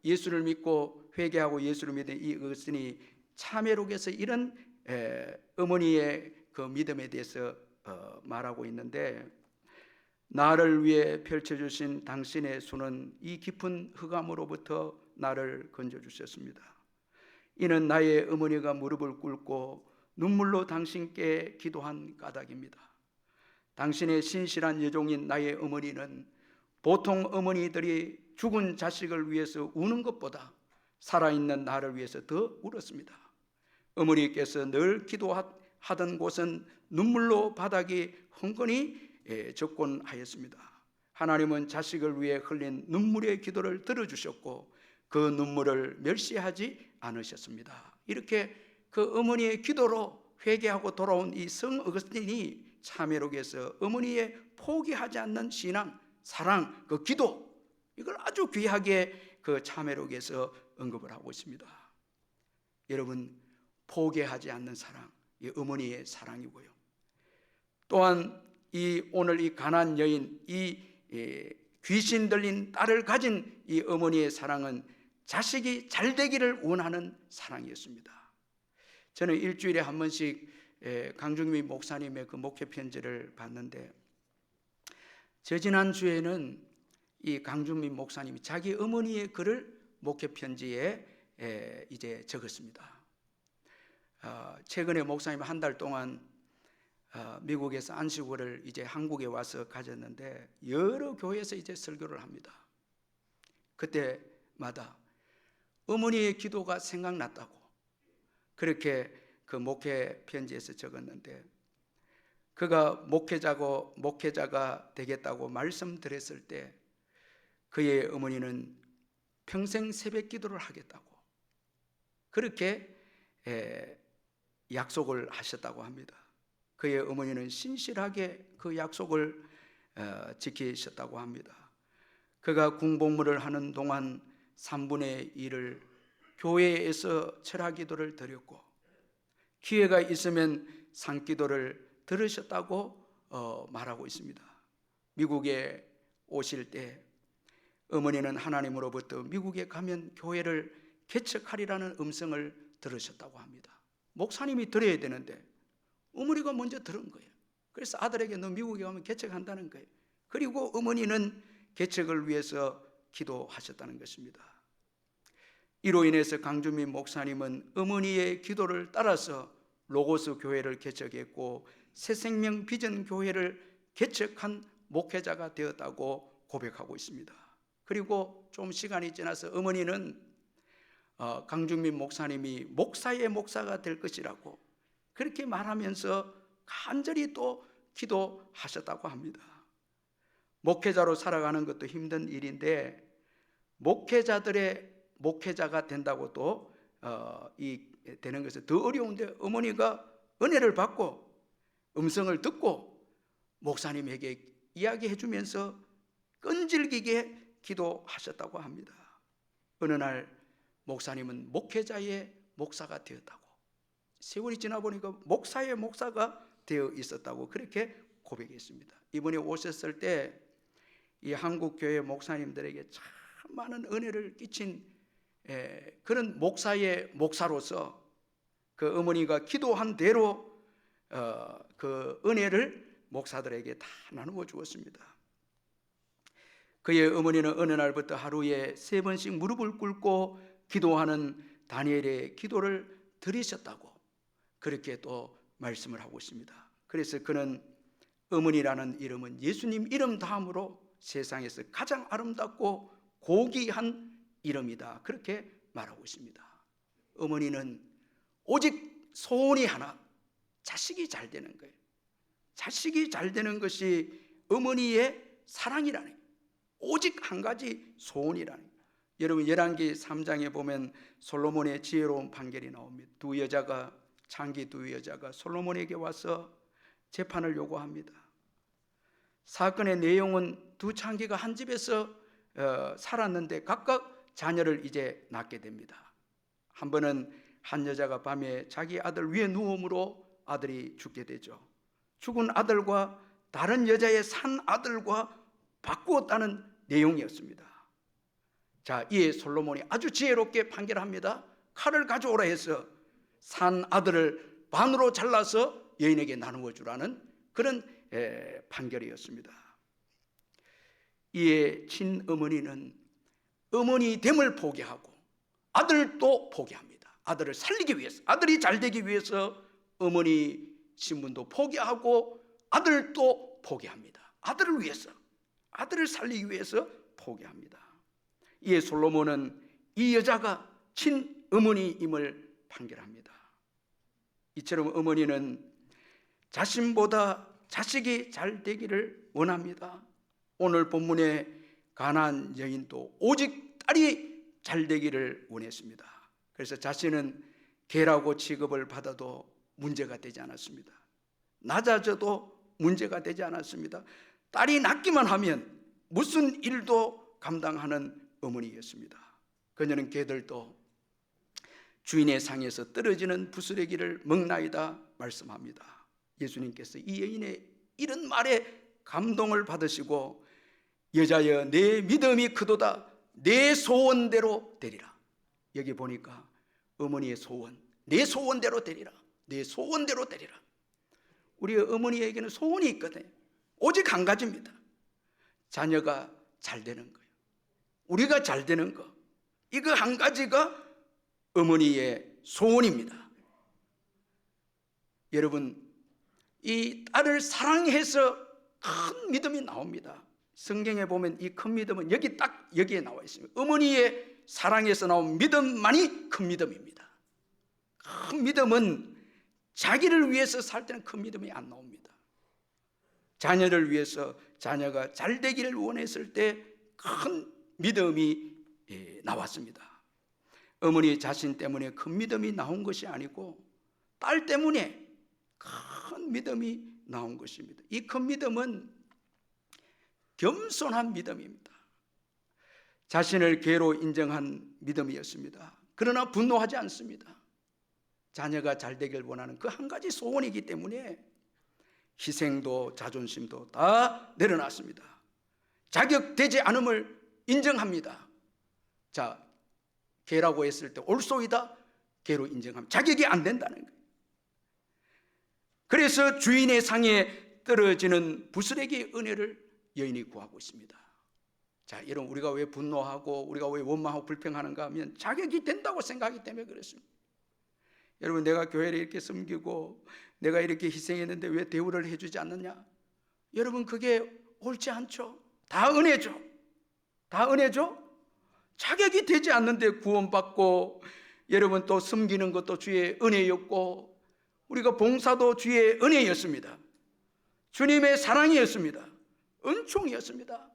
예수를 믿고 회개하고 예수를 믿은 이 어거스틴이 참회록에서 이런 어머니의 그 믿음에 대해서 말하고 있는데, 나를 위해 펼쳐주신 당신의 손은 이 깊은 흑암으로부터 나를 건져주셨습니다. 이는 나의 어머니가 무릎을 꿇고 눈물로 당신께 기도한 까닭입니다. 당신의 신실한 여종인 나의 어머니는 보통 어머니들이 죽은 자식을 위해서 우는 것보다 살아있는 나를 위해서 더 울었습니다. 어머니께서 늘 기도하던 곳은 눈물로 바닥이 흥건히 적곤하였습니다. 하나님은 자식을 위해 흘린 눈물의 기도를 들어주셨고 그 눈물을 멸시하지 않으셨습니다. 이렇게 그 어머니의 기도로 회개하고 돌아온 이 성 어거스틴이 참회록에서 어머니의 포기하지 않는 신앙, 사랑, 그 기도, 이걸 아주 귀하게 그 참회록에서 언급을 하고 있습니다. 여러분, 포기하지 않는 사랑, 이 어머니의 사랑이고요. 또한 이 오늘 이 가나안 여인, 이 귀신 들린 딸을 가진 이 어머니의 사랑은 자식이 잘 되기를 원하는 사랑이었습니다. 저는 일주일에 한 번씩 강중미 목사님의 그 목회 편지를 봤는데, 지난주에는 이 강중미 목사님이 자기 어머니의 글을 목회 편지에 이제 적었습니다. 최근에 목사님 한 달 동안 미국에서 안식월을 이제 한국에 와서 가졌는데, 여러 교회에서 이제 설교를 합니다. 그때마다 어머니의 기도가 생각났다고 그렇게 그 목회 편지에서 적었는데, 그가 목회자가 되겠다고 말씀드렸을 때 그의 어머니는 평생 새벽 기도를 하겠다고 그렇게 약속을 하셨다고 합니다. 그의 어머니는 신실하게 그 약속을 지키셨다고 합니다. 그가 군복무를 하는 동안 3분의 1을 교회에서 철학기도를 드렸고 기회가 있으면 산기도를 들으셨다고 말하고 있습니다. 미국에 오실 때 어머니는 하나님으로부터 미국에 가면 교회를 개척하리라는 음성을 들으셨다고 합니다. 목사님이 들어야 되는데 어머니가 먼저 들은 거예요. 그래서 아들에게 너 미국에 가면 개척한다는 거예요. 그리고 어머니는 개척을 위해서 기도하셨다는 것입니다. 이로 인해서 강준민 목사님은 어머니의 기도를 따라서 로고스 교회를 개척했고 새생명 비전 교회를 개척한 목회자가 되었다고 고백하고 있습니다. 그리고 좀 시간이 지나서 어머니는 강준민 목사님이 목사의 목사가 될 것이라고 그렇게 말하면서 간절히 또 기도하셨다고 합니다. 목회자로 살아가는 것도 힘든 일인데 목회자들의 목회자가 된다고 또 되는 것은 더 어려운데 어머니가 은혜를 받고 음성을 듣고 목사님에게 이야기해 주면서 끈질기게 기도하셨다고 합니다. 어느 날 목사님은 목회자의 목사가 되었다고, 세월이 지나 보니까 목사의 목사가 되어 있었다고 그렇게 고백했습니다. 이번에 오셨을 때 이 한국 교회 목사님들에게 참 많은 은혜를 끼친 그런 목사의 목사로서 그 어머니가 기도한 대로 그 은혜를 목사들에게 다 나누어 주었습니다. 그의 어머니는 어느 날부터 하루에 3번씩 무릎을 꿇고 기도하는 다니엘의 기도를 들으셨다고 그렇게 또 말씀을 하고 있습니다. 그래서 그는 어머니라는 이름은 예수님 이름 다음으로 세상에서 가장 아름답고 고귀한 이름이다 그렇게 말하고 있습니다. 어머니는 오직 소원이 하나, 자식이 잘 되는 거예요. 자식이 잘 되는 것이 어머니의 사랑이라는 거예요. 오직 한 가지 소원이라는 거예요. 여러분 열왕기 3장에 보면 솔로몬의 지혜로운 판결이 나옵니다. 창기 두 여자가 솔로몬에게 와서 재판을 요구합니다. 사건의 내용은 두 창기가 한 집에서 살았는데 각각 자녀를 이제 낳게 됩니다. 한 번은 한 여자가 밤에 자기 아들 위에 누움으로 아들이 죽게 되죠. 죽은 아들과 다른 여자의 산 아들과 바꾸었다는 내용이었습니다. 자, 이에 솔로몬이 아주 지혜롭게 판결합니다. 칼을 가져오라 해서 산 아들을 반으로 잘라서 여인에게 나누어 주라는 그런 판결이었습니다. 이에 친어머니는 어머니 됨을 포기하고 아들도 포기합니다. 아들을 살리기 위해서, 아들이 잘 되기 위해서 어머니 신분도 포기하고 아들도 포기합니다. 아들을 위해서, 아들을 살리기 위해서 포기합니다. 이에 솔로몬은 이 여자가 친어머니임을 판결합니다. 이처럼 어머니는 자신보다 자식이 잘 되기를 원합니다. 오늘 본문의 가나안 여인도 오직 딸이 잘 되기를 원했습니다. 그래서 자신은 개라고 취급을 받아도 문제가 되지 않았습니다. 낮아져도 문제가 되지 않았습니다. 딸이 낳기만 하면 무슨 일도 감당하는 어머니였습니다. 그녀는 개들도 주인의 상에서 떨어지는 부스러기를 먹나이다 말씀합니다. 예수님께서 이 여인의 이런 말에 감동을 받으시고 여자여 내 믿음이 크도다 내 소원대로 되리라. 여기 보니까 어머니의 소원, 내 소원대로 되리라, 내 소원대로 되리라. 우리 어머니에게는 소원이 있거든요. 오직 한 가지입니다. 자녀가 잘 되는 거예요. 우리가 잘 되는 거, 이거 한 가지가 어머니의 소원입니다. 여러분, 이 딸을 사랑해서 큰 믿음이 나옵니다. 성경에 보면 이 큰 믿음은 여기에 나와 있습니다. 어머니의 사랑에서 나온 믿음만이 큰 믿음입니다. 큰 믿음은 자기를 위해서 살 때는 큰 믿음이 안 나옵니다. 자녀를 위해서 자녀가 잘 되기를 원했을 때 큰 믿음이 나왔습니다. 어머니 자신 때문에 큰 믿음이 나온 것이 아니고 딸 때문에 큰 믿음이 나온 것입니다. 이 큰 믿음은 겸손한 믿음입니다. 자신을 개로 인정한 믿음이었습니다. 그러나 분노하지 않습니다. 자녀가 잘 되길 원하는 그 한 가지 소원이기 때문에 희생도 자존심도 다 내려놨습니다. 자격되지 않음을 인정합니다. 자, 개라고 했을 때 옳소이다, 개로 인정합니다. 자격이 안 된다는 거예요. 그래서 주인의 상에 떨어지는 부스레기 은혜를 여인이 구하고 있습니다. 자, 여러분, 우리가 왜 분노하고 우리가 왜 원망하고 불평하는가 하면 자격이 된다고 생각하기 때문에 그렇습니다. 여러분, 내가 교회를 이렇게 섬기고 내가 이렇게 희생했는데 왜 대우를 해주지 않느냐? 여러분, 그게 옳지 않죠. 다 은혜죠. 다 은혜죠. 자격이 되지 않는데 구원받고, 여러분, 또 섬기는 것도 주의 은혜였고, 우리가 봉사도 주의 은혜였습니다. 주님의 사랑이었습니다. 은총이었습니다.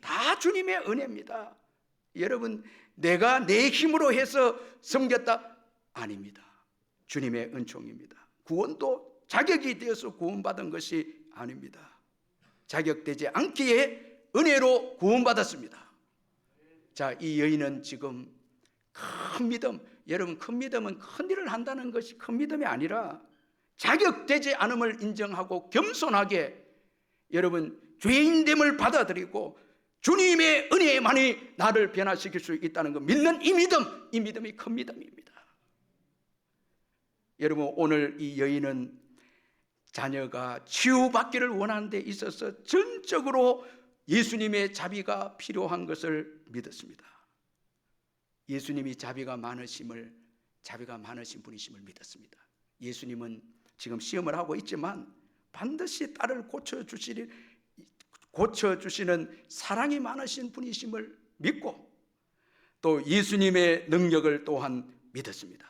다 주님의 은혜입니다. 여러분, 내가 내 힘으로 해서 섬겼다? 아닙니다. 주님의 은총입니다. 구원도 자격이 되어서 구원받은 것이 아닙니다. 자격되지 않기에 은혜로 구원받았습니다. 자, 이 여인은 지금 큰 믿음, 여러분, 큰 믿음은 큰 일을 한다는 것이 큰 믿음이 아니라 자격되지 않음을 인정하고 겸손하게, 여러분, 죄인됨을 받아들이고 주님의 은혜만이 나를 변화시킬 수 있다는 것 믿는 이 믿음이 큰 믿음입니다. 여러분, 오늘 이 여인은 자녀가 치유받기를 원하는 데 있어서 전적으로 예수님의 자비가 필요한 것을 믿었습니다. 예수님이 자비가 많으신 분이심을 믿었습니다. 예수님은 지금 시험을 하고 있지만 반드시 딸을 고쳐주시는 사랑이 많으신 분이심을 믿고 또 예수님의 능력을 또한 믿었습니다.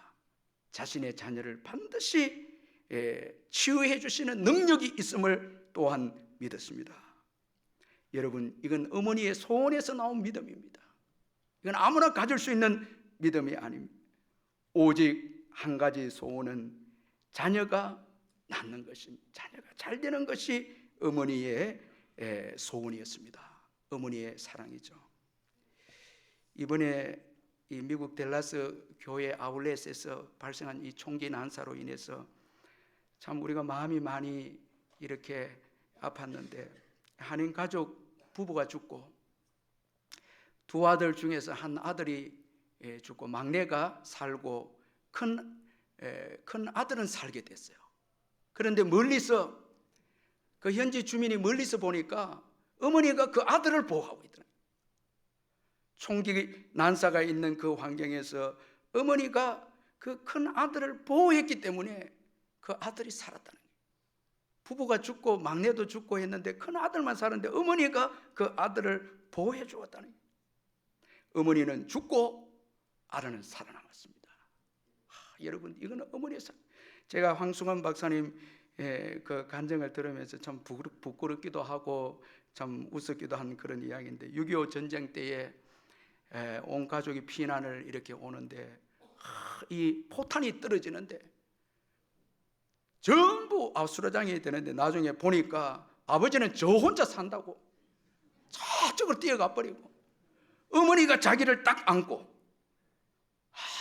자신의 자녀를 반드시 치유해 주시는 능력이 있음을 또한 믿었습니다. 여러분, 이건 어머니의 소원에서 나온 믿음입니다. 이건 아무나 가질 수 있는 믿음이 아닙니다. 오직 한 가지 소원은 자녀가 낳는 것입니다. 자녀가 잘 되는 것이 어머니의 소원이었습니다. 어머니의 사랑이죠. 이번에 이 미국 댈러스 교회 아울렛에서 발생한 이 총기 난사로 인해서 참 우리가 마음이 많이 이렇게 아팠는데, 한인 가족 부부가 죽고 두 아들 중에서 한 아들이 죽고 막내가 살고 큰 아들은 살게 됐어요. 그런데 멀리서 그 현지 주민이 멀리서 보니까 어머니가 그 아들을 보호하고 있더라고요. 총기 난사가 있는 그 환경에서 어머니가 그 큰 아들을 보호했기 때문에 그 아들이 살았다는 거예요. 부부가 죽고 막내도 죽고 했는데 큰 아들만 살았는데 어머니가 그 아들을 보호해 주었다는 거예요. 어머니는 죽고 아들은 살아남았습니다. 여러분, 이거는 어머니의 사랑. 제가 황승환 박사님 그 간증을 들으면서 참 부끄럽기도 하고 참 웃었기도 한 그런 이야기인데, 6.25 전쟁 때에 온 가족이 피난을 이렇게 오는데 이 포탄이 떨어지는데 전부 수라장이 되는데 나중에 보니까 아버지는 저 혼자 산다고 저쪽으로 뛰어가 버리고 어머니가 자기를 딱 안고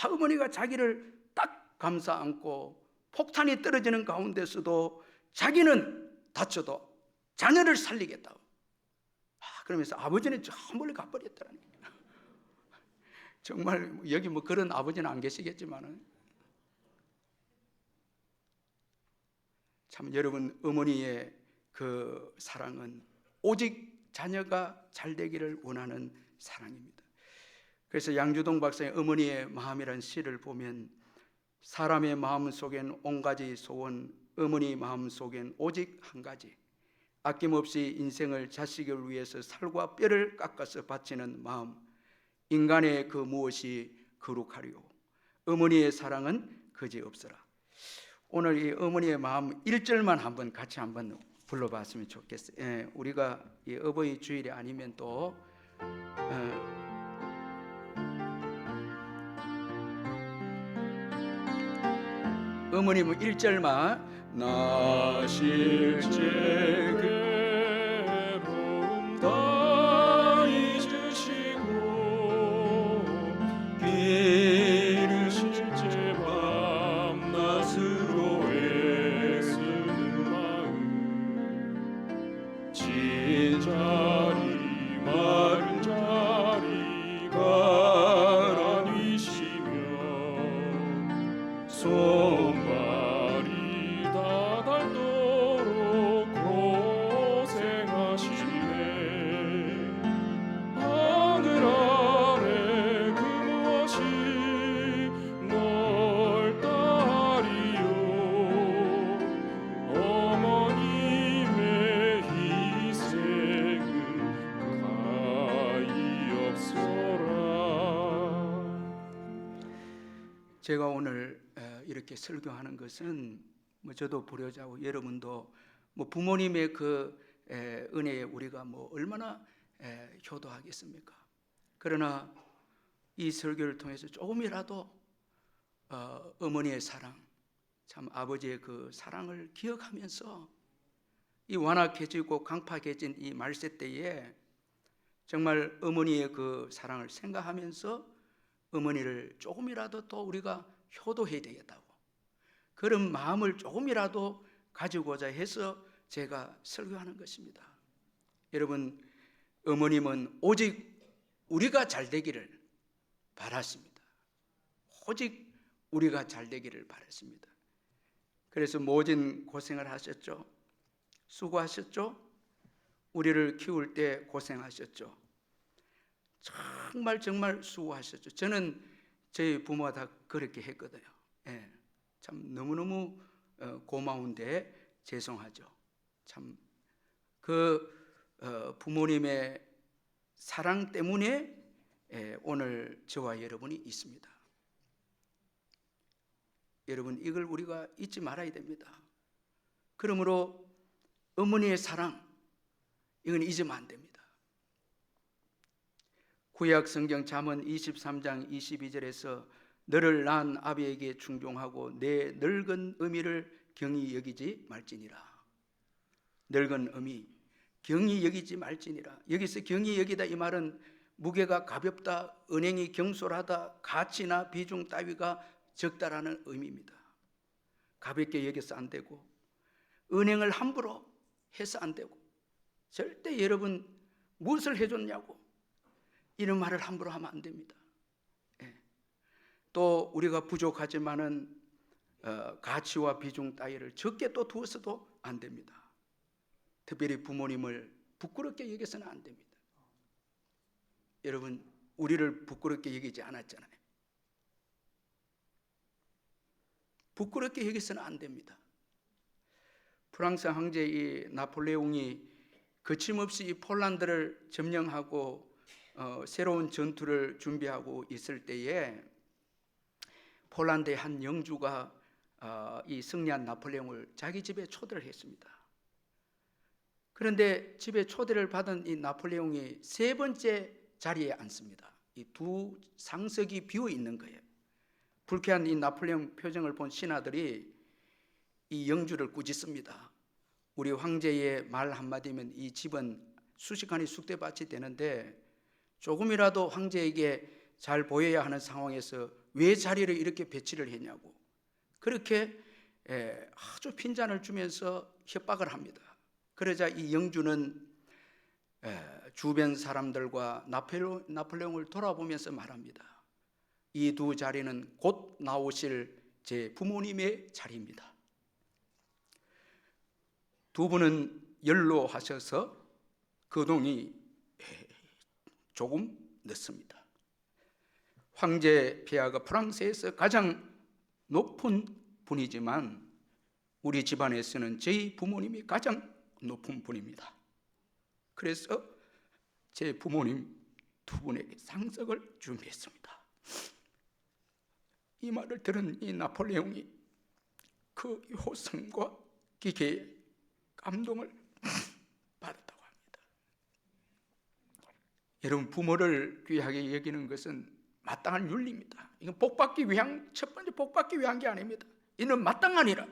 어머니가 자기를 딱 감싸 안고 폭탄이 떨어지는 가운데서도 자기는 다쳐도 자녀를 살리겠다고 그러면서 아버지는 저 멀리 가버렸다는 거예요. 정말 여기 뭐 그런 아버지는 안 계시겠지만은 참 여러분, 어머니의 그 사랑은 오직 자녀가 잘 되기를 원하는 사랑입니다. 그래서 양주동 박사의 어머니의 마음이라는 시를 보면 사람의 마음 속엔 온 가지 소원, 어머니 마음 속엔 오직 한 가지, 아낌없이 인생을 자식을 위해서 살과 뼈를 깎아서 바치는 마음, 인간의 그 무엇이 거룩하리요, 어머니의 사랑은 그지없으라. 오늘 이 어머니의 마음 1절만 같이 한번 불러봤으면 좋겠어요. 우리가 이 어버이 주일이 아니면 또 어머님은 1절만 나 실제 괴로움 다 잊으시고 기르실제 밤낮으로 애쓰는 마음 진 자리 마른 자리 가라니시며 손발이 다 닳도록 고생하시네 하늘 아래 그 무엇이 넓다리요 어머님의 희생은 가히 없어라. 제가 오늘 이렇게 설교하는 것은 저도 보려자고 여러분도 부모님의 그 은혜에 우리가 얼마나 효도하겠습니까? 그러나 이 설교를 통해서 조금이라도 어머니의 사랑, 참 아버지의 그 사랑을 기억하면서 이 완악해지고 강팍해진 이 말세 때에 정말 어머니의 그 사랑을 생각하면서 어머니를 조금이라도 또 우리가 효도해야 되겠다고, 그런 마음을 조금이라도 가지고자 해서 제가 설교하는 것입니다. 여러분, 어머님은 오직 우리가 잘 되기를 바랐습니다. 오직 우리가 잘 되기를 바랐습니다. 그래서 모진 고생을 하셨죠. 수고하셨죠. 우리를 키울 때 고생하셨죠. 정말 수고하셨죠. 저는 저희 부모가 다 그렇게 했거든요. 참 너무너무 고마운데 죄송하죠. 참 그 부모님의 사랑 때문에 오늘 저와 여러분이 있습니다. 여러분, 이걸 우리가 잊지 말아야 됩니다. 그러므로 어머니의 사랑, 이건 잊으면 안 됩니다. 구약 성경 잠언 23장 22절에서 너를 낳은 아비에게 충종하고 내 늙은 어미를 경히 여기지 말지니라. 늙은 어미, 경히 여기지 말지니라. 여기서 경히 여기다, 이 말은 무게가 가볍다, 은행이 경솔하다, 가치나 비중 따위가 적다라는 의미입니다. 가볍게 여겨서 안 되고, 은행을 함부로 해서 안 되고, 절대 여러분 무엇을 해줬냐고 이런 말을 함부로 하면 안 됩니다. 또 우리가 부족하지만은 가치와 비중 따위를 적게 또 두어서도 안 됩니다. 특별히 부모님을 부끄럽게 여겨서는 안 됩니다. 여러분, 우리를 부끄럽게 여기지 않았잖아요. 부끄럽게 여기서는 안 됩니다. 프랑스 황제 이 나폴레옹이 거침없이 이 폴란드를 점령하고 새로운 전투를 준비하고 있을 때에 폴란드의 한 영주가 이 승리한 나폴레옹을 자기 집에 초대를 했습니다. 그런데 집에 초대를 받은 이 나폴레옹이 세 번째 자리에 앉습니다. 이 두 상석이 비어 있는 거예요. 불쾌한 이 나폴레옹 표정을 본 신하들이 이 영주를 꾸짖습니다. 우리 황제의 말 한마디면 이 집은 수시간이 숙대밭이 되는데 조금이라도 황제에게 잘 보여야 하는 상황에서 왜 자리를 이렇게 배치를 했냐고, 그렇게 아주 핀잔을 주면서 협박을 합니다. 그러자 이 영주는 주변 사람들과 나폴레옹을 돌아보면서 말합니다. 이 두 자리는 곧 나오실 제 부모님의 자리입니다. 두 분은 연로하셔서 거동이 조금 늦습니다. 황제 폐하가 프랑스에서 가장 높은 분이지만 우리 집안에서는 저희 부모님이 가장 높은 분입니다. 그래서 제 부모님 두 분에게 상석을 준비했습니다. 이 말을 들은 이 나폴레옹이 그 호성과 기계에 감동을 받았다고 합니다. 여러분, 부모를 귀하게 여기는 것은 마땅한 윤리입니다. 이건 복받기 위한, 첫 번째 복받기 위한 게 아닙니다. 이는 마땅하니라.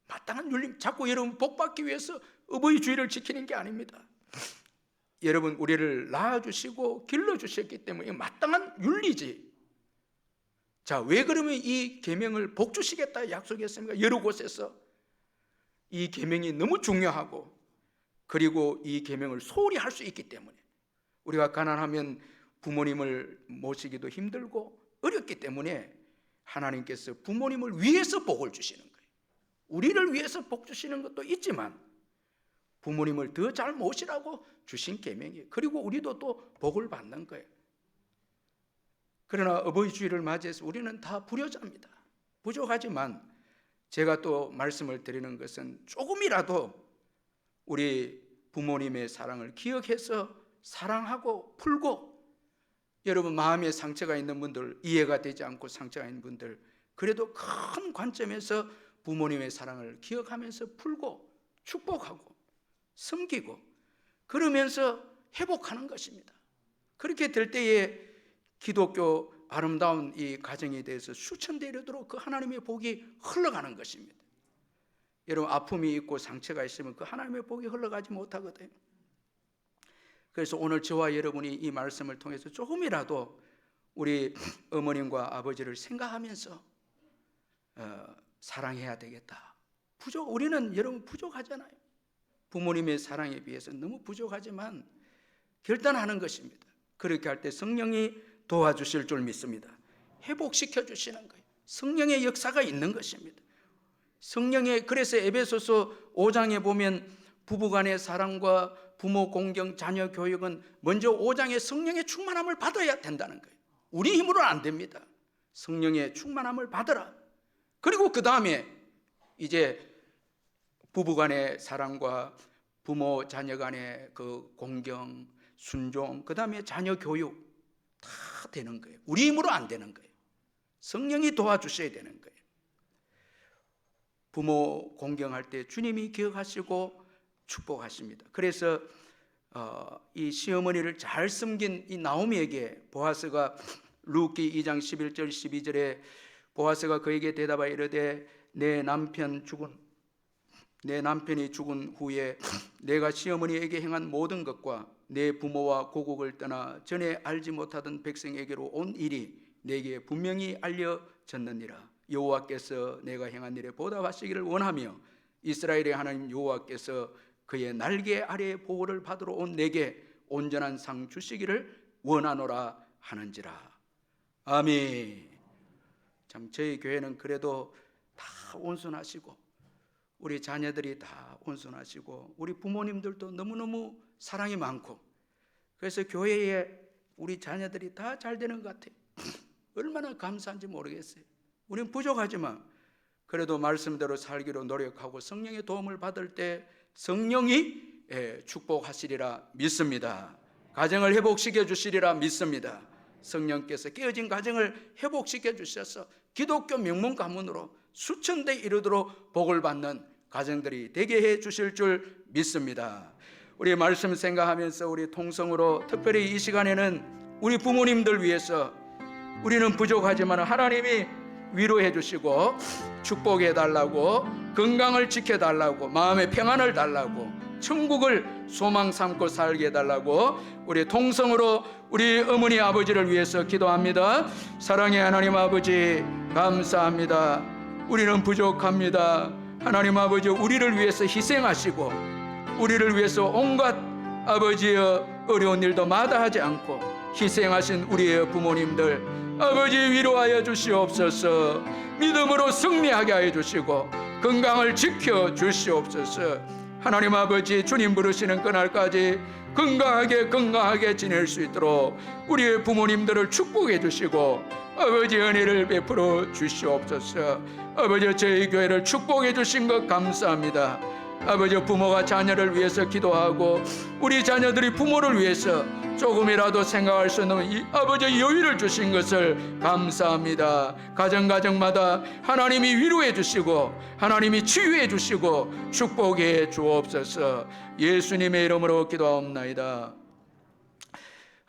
마땅한 윤리. 자꾸 여러분 복받기 위해서 어버이주의를 지키는 게 아닙니다. 여러분, 우리를 낳아주시고 길러주셨기 때문에 이건 마땅한 윤리지. 자, 왜 그러면 이 계명을 복 주시겠다 약속했습니까? 여러 곳에서. 이 계명이 너무 중요하고, 그리고 이 계명을 소홀히 할 수 있기 때문에. 우리가 가난하면 부모님을 모시기도 힘들고 어렵기 때문에 하나님께서 부모님을 위해서 복을 주시는 거예요. 우리를 위해서 복 주시는 것도 있지만 부모님을 더 잘 모시라고 주신 계명이에요. 그리고 우리도 또 복을 받는 거예요. 그러나 어버이주의를 맞이해서 우리는 다 불효자입니다. 부족하지만 제가 또 말씀을 드리는 것은 조금이라도 우리 부모님의 사랑을 기억해서 사랑하고 풀고, 여러분 마음에 상처가 있는 분들, 이해가 되지 않고 상처가 있는 분들, 그래도 큰 관점에서 부모님의 사랑을 기억하면서 풀고 축복하고 섬기고 그러면서 회복하는 것입니다. 그렇게 될 때에 기독교 아름다운 이 가정에 대해서 수천대 이르도록 그 하나님의 복이 흘러가는 것입니다. 여러분, 아픔이 있고 상처가 있으면 그 하나님의 복이 흘러가지 못하거든요. 그래서 오늘 저와 여러분이 이 말씀을 통해서 조금이라도 우리 어머님과 아버지를 생각하면서 사랑해야 되겠다. 우리는 여러분 부족하잖아요. 부모님의 사랑에 비해서 너무 부족하지만 결단하는 것입니다. 그렇게 할 때 성령이 도와주실 줄 믿습니다. 회복시켜 주시는 거예요. 성령의 역사가 있는 것입니다. 그래서 에베소서 5장에 보면 부부간의 사랑과 부모 공경, 자녀 교육은 먼저 5장의 성령의 충만함을 받아야 된다는 거예요. 우리 힘으로는 안 됩니다. 성령의 충만함을 받으라. 그리고 그 다음에 이제 부부간의 사랑과 부모 자녀 간의 그 공경, 순종, 그 다음에 자녀 교육 다 되는 거예요. 우리 힘으로 안 되는 거예요. 성령이 도와주셔야 되는 거예요. 부모 공경할 때 주님이 기억하시고 축복하십니다. 그래서 이 시어머니를 잘 섬긴 이 나오미에게 보아스가 룻기 2장 11절 12절에 보아스가 그에게 대답하여 이르되 내 남편이 죽은 후에 내가 시어머니에게 행한 모든 것과 내 부모와 고국을 떠나 전에 알지 못하던 백성에게로 온 일이 내게 분명히 알려졌느니라. 여호와께서 내가 행한 일에 보답하시기를 원하며 이스라엘의 하나님 여호와께서 그의 날개 아래에 보호를 받으러 온 내게 온전한 상 주시기를 원하노라 하는지라. 아멘. 참 저희 교회는 그래도 다 온순하시고 우리 자녀들이 다 온순하시고 우리 부모님들도 너무너무 사랑이 많고 그래서 교회에 우리 자녀들이 다 잘 되는 것 같아요. 얼마나 감사한지 모르겠어요. 우리는 부족하지만 그래도 말씀대로 살기로 노력하고 성령의 도움을 받을 때 성령이 축복하시리라 믿습니다. 가정을 회복시켜 주시리라 믿습니다. 성령께서 깨어진 가정을 회복시켜 주셔서 기독교 명문 가문으로 수천대 이르도록 복을 받는 가정들이 되게 해 주실 줄 믿습니다. 우리 말씀 생각하면서 우리 통성으로 특별히 이 시간에는 우리 부모님들 위해서 우리는 부족하지만 하나님이 위로해 주시고 축복해 달라고 건강을 지켜 달라고 마음의 평안을 달라고 천국을 소망 삼고 살게 해달라고 우리 통성으로 우리 어머니 아버지를 위해서 기도합니다. 사랑의 하나님 아버지 감사합니다. 우리는 부족합니다. 하나님 아버지 우리를 위해서 희생하시고 우리를 위해서 온갖 아버지의 어려운 일도 마다하지 않고 희생하신 우리의 부모님들 아버지 위로하여 주시옵소서. 믿음으로 승리하게 하여 주시고 건강을 지켜 주시옵소서. 하나님 아버지 주님 부르시는 그날까지 건강하게 지낼 수 있도록 우리의 부모님들을 축복해 주시고 아버지 은혜를 베풀어 주시옵소서. 아버지 저희 교회를 축복해 주신 것 감사합니다. 아버지 부모가 자녀를 위해서 기도하고 우리 자녀들이 부모를 위해서 조금이라도 생각할 수 있는 이 아버지 여유를 주신 것을 감사합니다. 가정마다 하나님이 위로해 주시고 하나님이 치유해 주시고 축복해 주옵소서. 예수님의 이름으로 기도하옵나이다.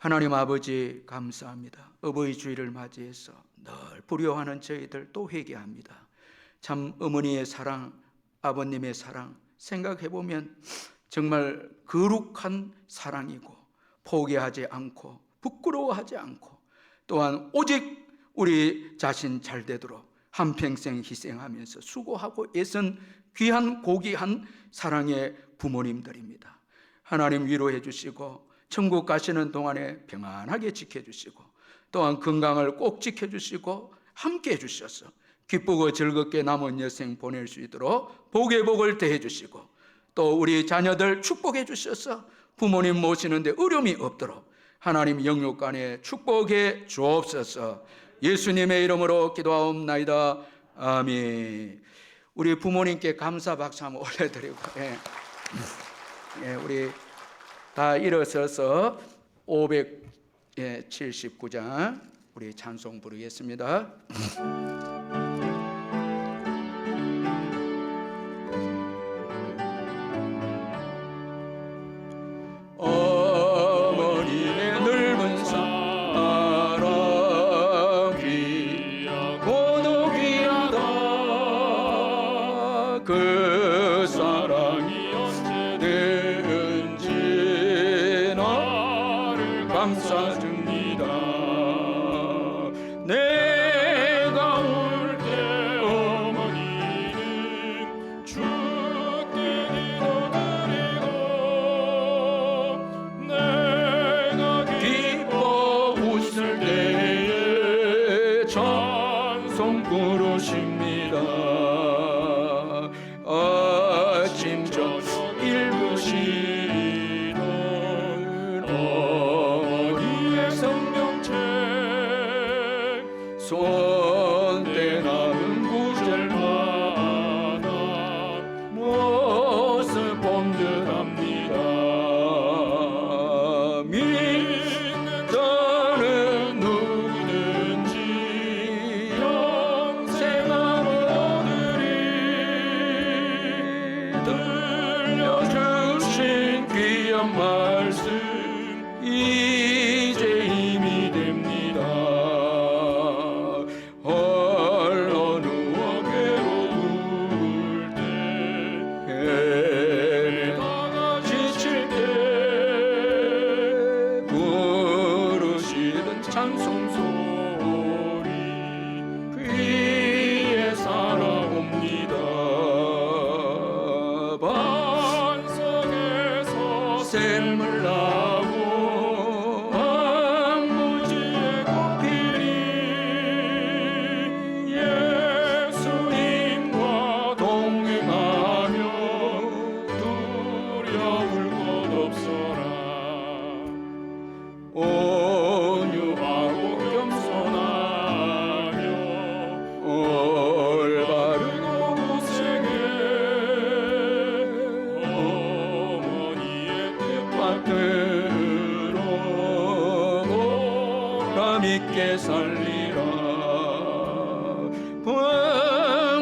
하나님 아버지 감사합니다. 어버이 주일을 맞이해서 늘 불효하는 저희들 또 회개합니다. 참 어머니의 사랑, 아버님의 사랑 생각해보면 정말 거룩한 사랑이고 포기하지 않고 부끄러워하지 않고 또한 오직 우리 자신 잘 되도록 한평생 희생하면서 수고하고 애쓴 귀한 고귀한 사랑의 부모님들입니다. 하나님 위로해 주시고 천국 가시는 동안에 평안하게 지켜주시고 또한 건강을 꼭 지켜주시고 함께해 주셔서 기쁘고 즐겁게 남은 여생 보낼 수 있도록 복의 복을 더해 주시고 또 우리 자녀들 축복해 주셔서 부모님 모시는데 어려움이 없도록 하나님 영육간에 축복해 주옵소서. 예수님의 이름으로 기도하옵나이다. 아멘. 우리 부모님께 감사 박수 한번 올려드리고 우리 다 일어서서 579장 우리 찬송 부르겠습니다. 어머니의 넓은 사랑 귀하고도 귀하다. 그 사랑이 언제든지 나를 감싸줍니다. 내가 올 때 어머니는 주께 기도드리고 내가 기뻐 웃을 때에 찬송 부르십니다. 아침 저녁 읽으시던 어머니의 성경책 손때 나는 구절마다 모습 본 듯합니다. 믿는 자는 누구든지 영생함을 얻으리. 들려주신 귀한 말씀 이제 힘이 됩니다. 홀로 누워 괴로울 때 헤매다가 지칠 때 부르시던 찬송 소리 귀에 살아옵니다. 반석에서 샘을 나고 황무지에 꽃피리 예수님과 동행하며 두려울 것 없어라. 온유하고 겸손하며 올바른 오구세게 어머니의 뜻받들어 보람있게 살리라.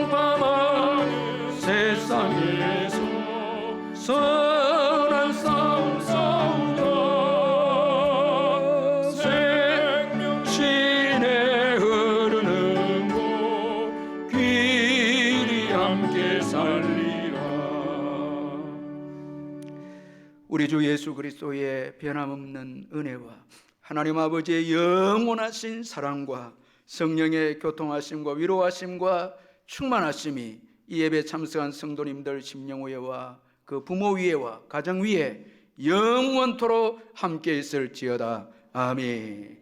평범한 세상에서 선한 싸움 싸우다 생명신에 흐르는 곳 귀리 함께 살리라. 우리 주 예수 그리스도의 변함없는 은혜와 하나님 아버지의 영원하신 사랑과 성령의 교통하심과 위로하심과 충만하심이 이 예배 참석한 성도님들 심령 위에와 그 부모 위에와 가정 위에 영원토록 함께 있을지어다. 아멘.